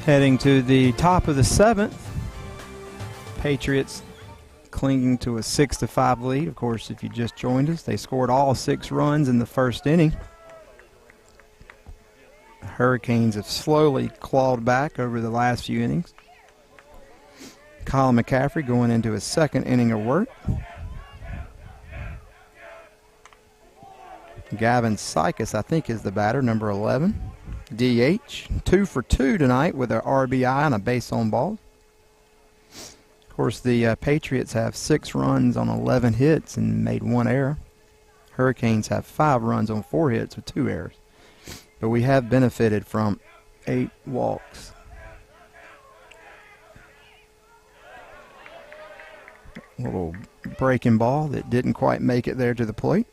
S5: Heading to the top of the 7th. Patriots clinging to a 6-5 lead. Of course, if you just joined us, they scored all 6 runs in the first inning. The Hurricanes have slowly clawed back over the last few innings. Colin McCaffrey going into his 2nd inning of work. Gavin Sykes, I think, is the batter, number 11. DH, 2 for 2 tonight with an RBI and a base on ball. Of course, the Patriots have 6 runs on 11 hits and made 1 error. Hurricanes have 5 runs on 4 hits with 2 errors. But we have benefited from 8 walks. A little breaking ball that didn't quite make it there to the plate.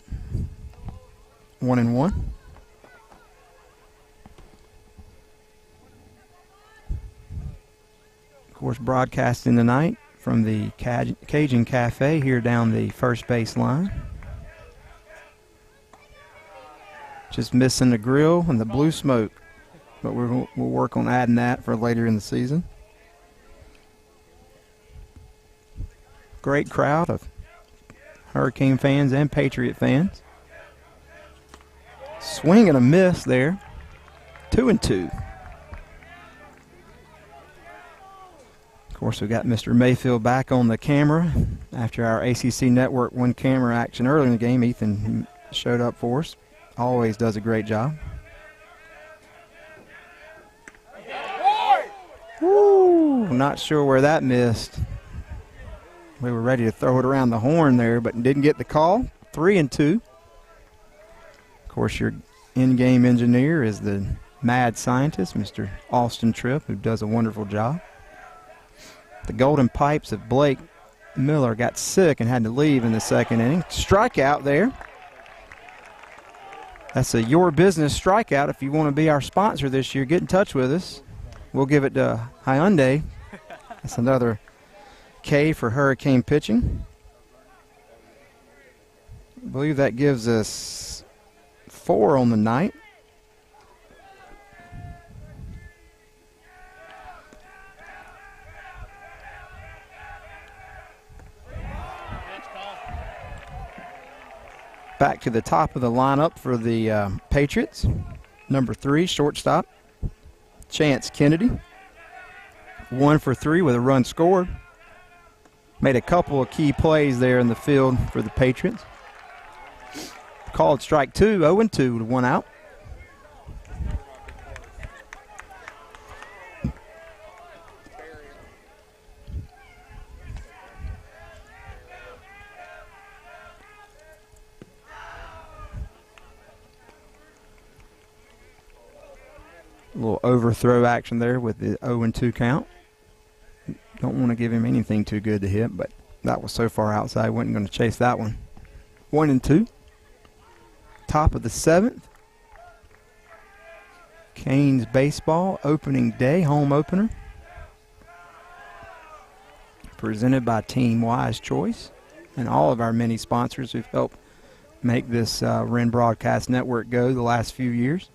S5: 1-1. Of course, broadcasting tonight from the Cajun Cafe here down the first base line. Just missing the grill and the blue smoke, but we'll work on adding that for later in the season. Great crowd of Hurricane fans and Patriot fans. Swing and a miss there. 2-2. Of course, we got Mr. Mayfield back on the camera after our ACC Network 1 camera action early in the game. Ethan showed up for us. Always does a great job. Woo! Not sure where that missed. We were ready to throw it around the horn there, but didn't get the call. 3-2. Of course, your in-game engineer is the mad scientist, Mr. Austin Tripp, who does a wonderful job. The Golden Pipes of Blake Miller got sick and had to leave in the 2nd inning. Strikeout there. That's a Your Business strikeout. If you want to be our sponsor this year, get in touch with us. We'll give it to Hyundai. That's another K for Hurricane pitching. I believe that gives us 4 on the night. Back to the top of the lineup for the Patriots. Number 3, shortstop, Chance Kennedy. 1 for 3 with a run scored. Made a couple of key plays there in the field for the Patriots. Called strike 2, 0-2 with 1 out. A little overthrow action there with the 0-2 count. Don't want to give him anything too good to hit, but that was so far outside, wasn't going to chase that one. 1-2. Top of the 7th. Canes Baseball opening day, home opener. Presented by Team Wise Choice and all of our many sponsors who've helped make this Wren Broadcast Network go the last few years.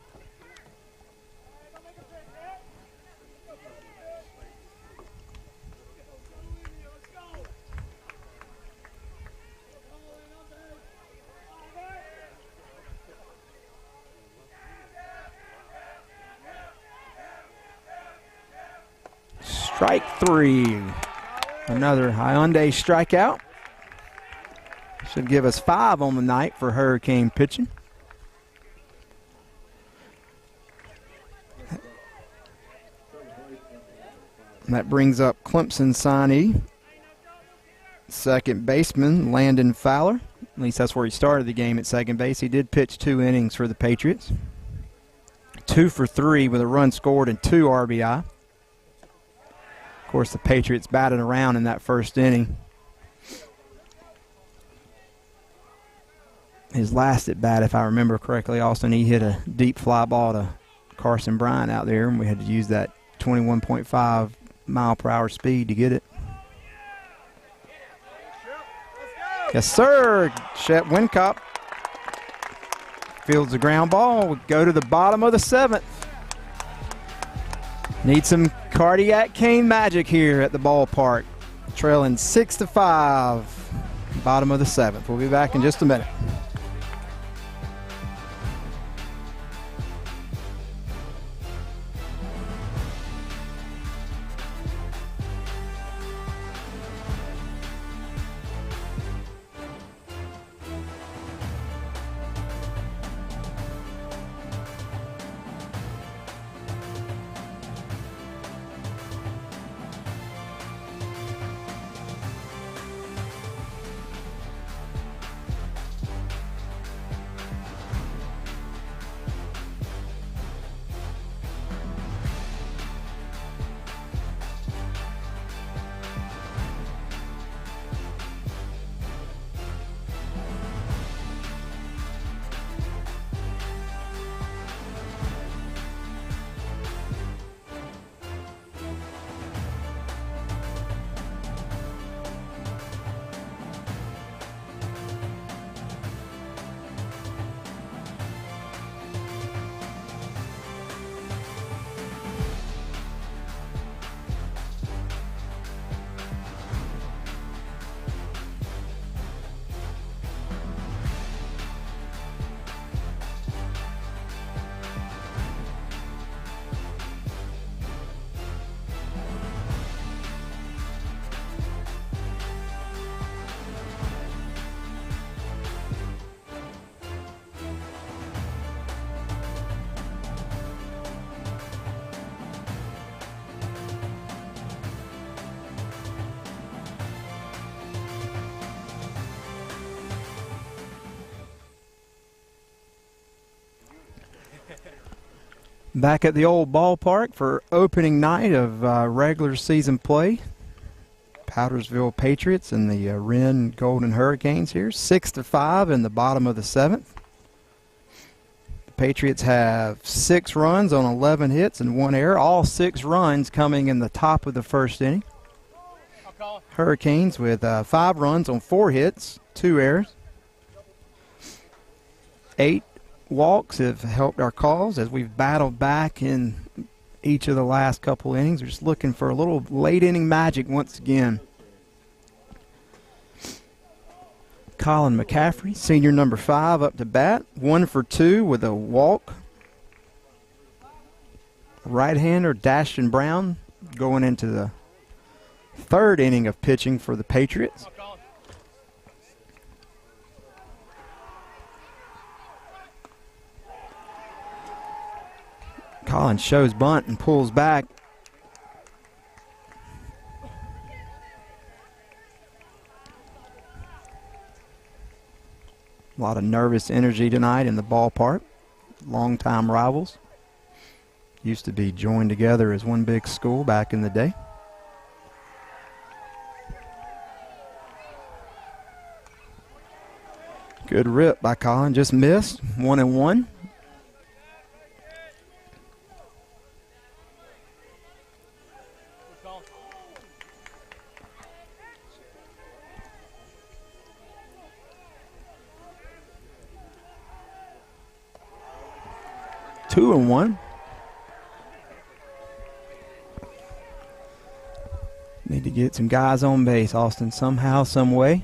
S5: Strike 3. Another Hyundai strikeout. Should give us 5 on the night for Hurricane pitching. And that brings up Clemson signee, second baseman Landon Fowler. At least that's where he started the game at second base. He did pitch 2 innings for the Patriots. 2 for 3 with a run scored and 2 RBI. Of course, the Patriots batted around in that first inning. His last at bat, if I remember correctly, Austin, he hit a deep fly ball to Carson Bryant out there, and we had to use that 21.5 mile per hour speed to get it. Yes, sir. Shep Wincop fields the ground ball. We go to the bottom of the 7th. Need some Cardiac Cane magic here at the ballpark. Trailing 6-5. Bottom of the 7th. We'll be back in just a minute. Back at the old ballpark for opening night of regular season play. Powdersville Patriots and the Wren Golden Hurricanes here. 6-5 in the bottom of the 7th. The Patriots have 6 runs on 11 hits and 1 error. All 6 runs coming in the top of the first inning. Hurricanes with 5 runs on 4 hits, 2 errors. 8 walks have helped our cause as we've battled back in each of the last couple innings. We're just looking for a little late inning magic once again. Colin McCaffrey, senior number 5, up to bat. 1 for 2 with a walk. Right-hander Dashton Brown going into the 3rd inning of pitching for the Patriots. Collins shows bunt and pulls back. A lot of nervous energy tonight in the ballpark. Longtime rivals. Used to be joined together as one big school back in the day. Good rip by Collins. Just missed. 1-1. Two and 1. Need to get some guys on base, Austin, somehow, some way.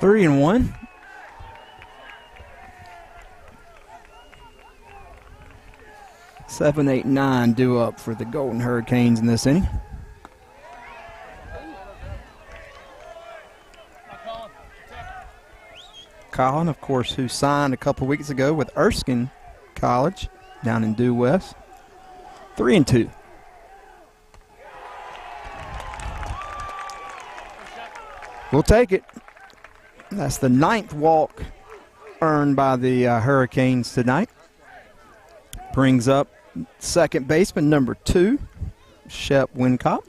S5: Three and 1. Seven, 8, 9 due up for the Golden Hurricanes in this inning. Colin, of course, who signed a couple weeks ago with Erskine College down in Due West. 3 and 2. We'll take it. That's the 9th walk earned by the Hurricanes tonight. Brings up second baseman number 2, Shep Wincott.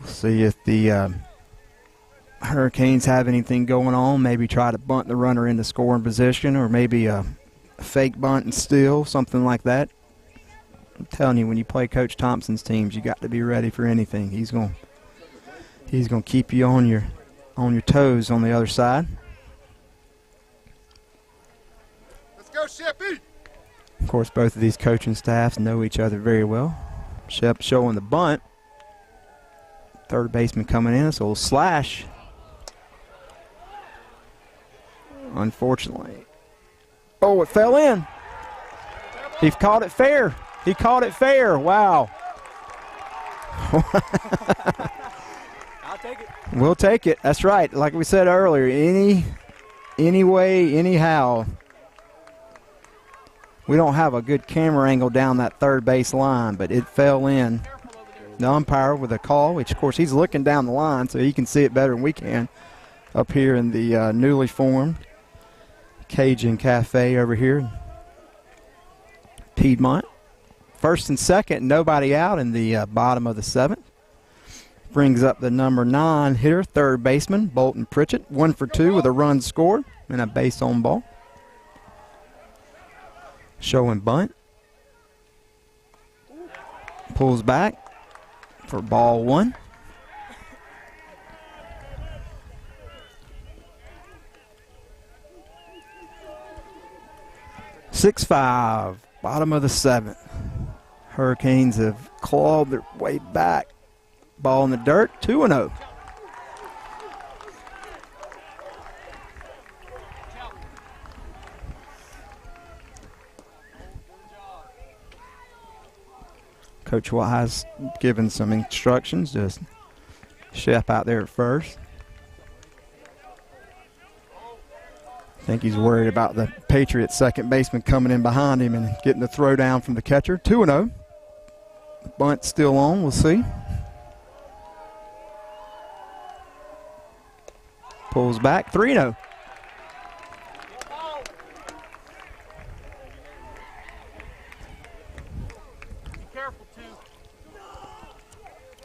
S5: See if the Hurricanes have anything going on. Maybe try to bunt the runner into scoring position, or maybe a fake bunt and steal, something like that. I'm telling you, when you play Coach Thompson's teams, you got to be ready for anything. He's going to keep you on your toes on the other side.
S6: Let's go, Shippy.
S5: Of course, both of these coaching staffs know each other very well. Shep showing the bunt. Third baseman coming in. It's a little slash. Unfortunately. Oh, it fell in. He caught it fair. He caught it fair. Wow.
S7: I'll take it.
S5: We'll take it. That's right. Like we said earlier, any way, anyhow. We don't have a good camera angle down that third base line, but it fell in. The umpire with a call, which, of course, he's looking down the line, so he can see it better than we can up here in the newly formed Cajun Cafe over here. Piedmont. First and second, nobody out in the bottom of the seventh. Brings up the number 9 hitter, third baseman, Bolton Pritchett. 1 for 2 with a run scored and a base on ball. Showing bunt. Pulls back for ball 1. (6-5), bottom of the 7th. Hurricanes have clawed their way back. Ball in the dirt, 2-0. Coach Wise giving some instructions to Shep out there at first. I think he's worried about the Patriots second baseman coming in behind him and getting the throw down from the catcher. 2-0. Bunt still on. We'll see. Pulls back. 3-0.
S6: Careful, too.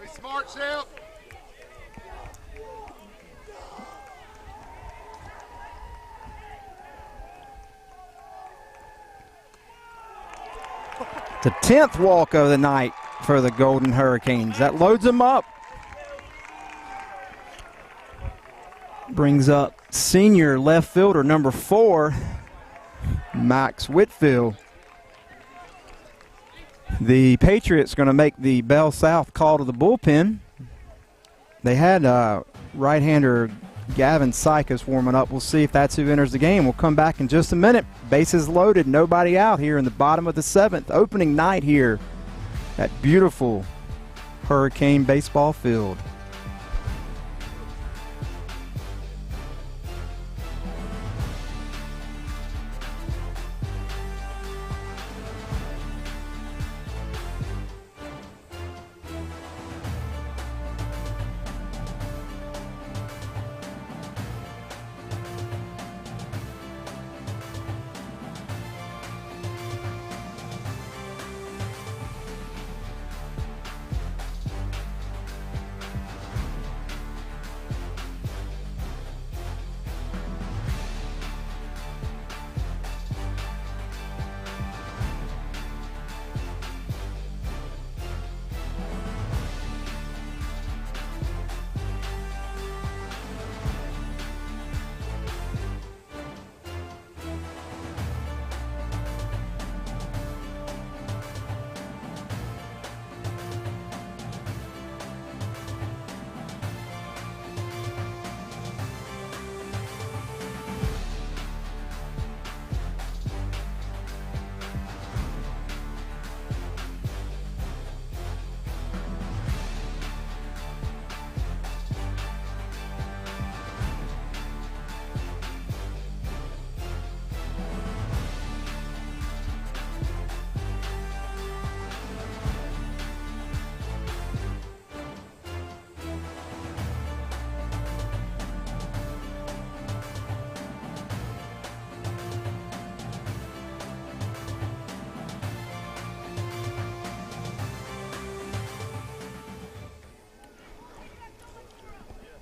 S6: Be smart, Shep.
S5: The 10th walk of the night for the Golden Hurricanes. That loads them up. Brings up senior left fielder number 4, Max Whitfield. The Patriots going to make the Bell South call to the bullpen. They had right-hander Gavin Sykas warming up. We'll see if that's who enters the game. We'll come back in just a minute. Bases loaded, nobody out here in the bottom of the 7th. Opening night here at beautiful Hurricane Baseball Field.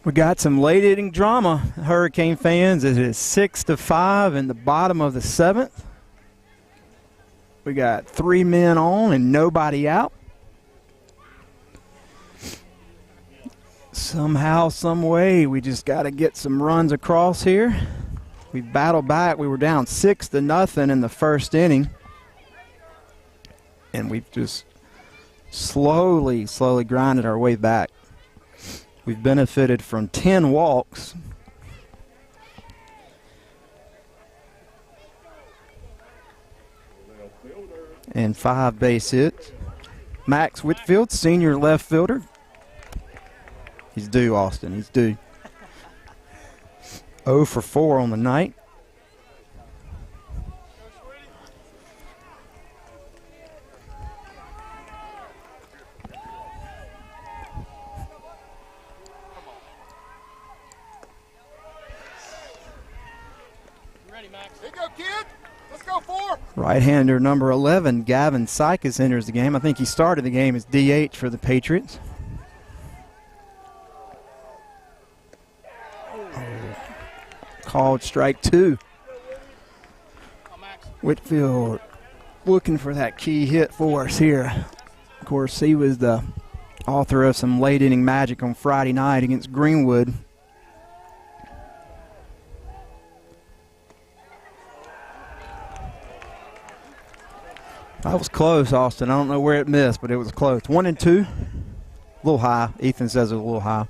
S5: We got some late inning drama, Hurricane fans. It is 6-5 in the bottom of the 7th. We got 3 men on and nobody out. Somehow, some way, we just got to get some runs across here. We battled back. We were down 6-0 in the first inning. And we've just slowly grinded our way back. We've benefited from 10 walks. And 5 base hits. Max Whitfield, senior left fielder. He's due, Austin. He's due. 0 for 4 on the night. Right-hander number 11, Gavin Sykes, enters the game. I think he started the game as DH for the Patriots. Called strike 2. Whitfield looking for that key hit for us here. Of course, he was the author of some late inning magic on Friday night against Greenwood. That was close, Austin. I don't know where it missed, but it was close. 1-2. A little high. Ethan says it's a little high.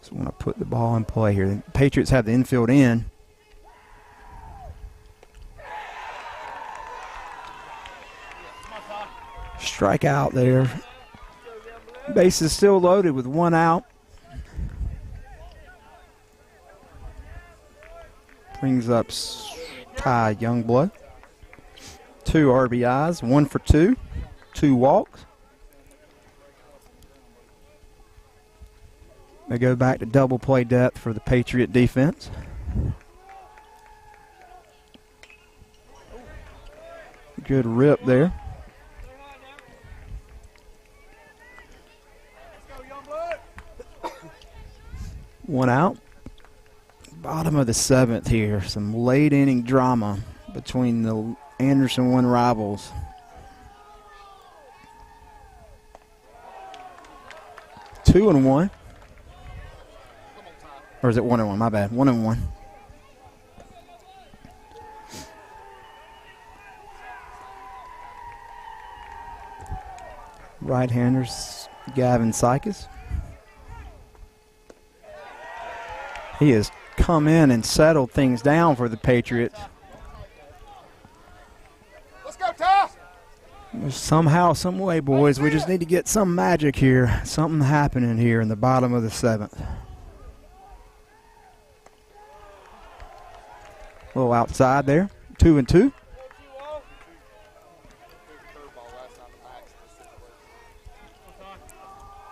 S5: Just want to put the ball in play here. The Patriots have the infield in. Strikeout there. Base is still loaded with 1 out. Brings up Ty Youngblood. 2 RBIs, 1 for 2, 2 walks. They go back to double play depth for the Patriot defense. Good rip there. One out. Bottom of the 7th here. Some late inning drama between the Anderson 1 rivals. Two and one. Or is it 1-1? My bad. 1-1. Right-handers Gavin Sykes. He has come in and settled things down for the Patriots.
S6: Let's go, Ty!
S5: Somehow, some way, boys, we just need to get some magic here. Something happening here in the bottom of the 7th. A little outside there. 2-2.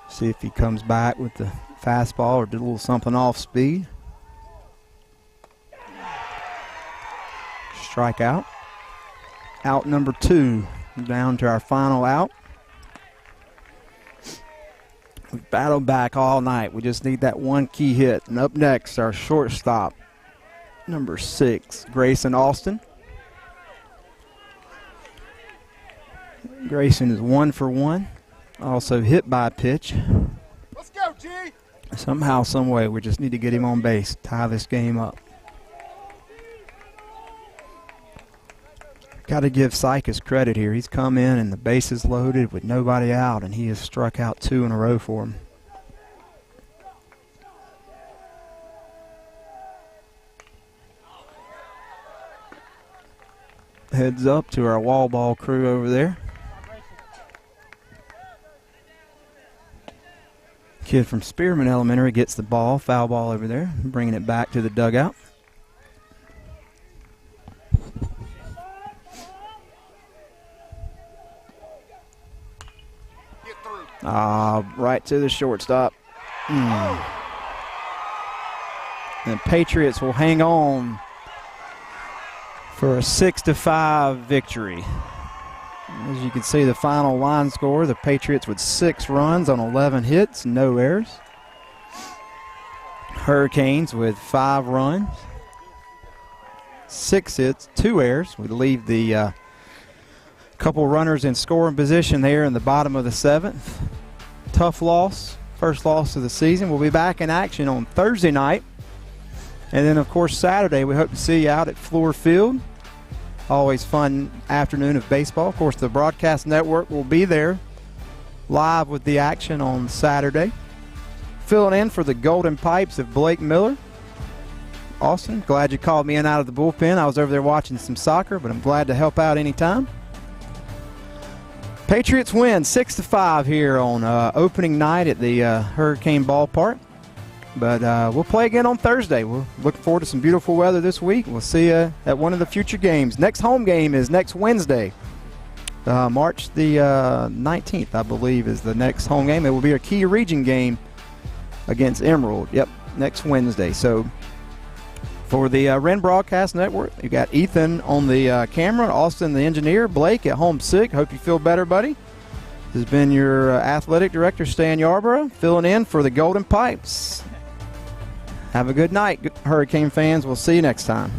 S5: See if he comes back with the fastball or did a little something off speed. Strikeout. Out number 2. Down to our final out. We've battled back all night. We just need that one key hit. And up next, our shortstop, number 6, Grayson Austin. Grayson is 1 for 1. Also hit by a pitch.
S6: Let's go, G!
S5: Somehow, some way, we just need to get him on base, tie this game up. Got to give Sykes credit here. He's come in and the base is loaded with nobody out, and he has struck out 2 in a row for him. Heads up to our wall ball crew over there. Kid from Spearman Elementary gets the ball, foul ball over there, bringing it back to the dugout. Right to the shortstop. The Patriots will hang on for a 6-5 victory. As you can see, the final line score, the Patriots with 6 runs on 11 hits, no errors. Hurricanes with 5 runs. 6 hits, 2 errors. We leave the couple runners in scoring position there in the bottom of the 7th. Tough loss, first loss of the season. We'll be back in action on Thursday night. And then, of course, Saturday, we hope to see you out at Floor Field. Always fun afternoon of baseball. Of course, the broadcast network will be there live with the action on Saturday. Filling in for the Golden Pipes of Blake Miller. Austin, glad you called me in out of the bullpen. I was over there watching some soccer, but I'm glad to help out anytime. Patriots win 6-5 here on opening night at the Hurricane Ballpark. But we'll play again on Thursday. We're looking forward to some beautiful weather this week. We'll see you at one of the future games. Next home game is next Wednesday. March the 19th, I believe, is the next home game. It will be a key region game against Emerald. Yep, next Wednesday. So for the Wren Broadcast Network, you got Ethan on the camera, Austin the engineer, Blake at home sick. Hope you feel better, buddy. This has been your athletic director, Stan Yarborough, filling in for the Golden Pipes. Have a good night, Hurricane fans. We'll see you next time.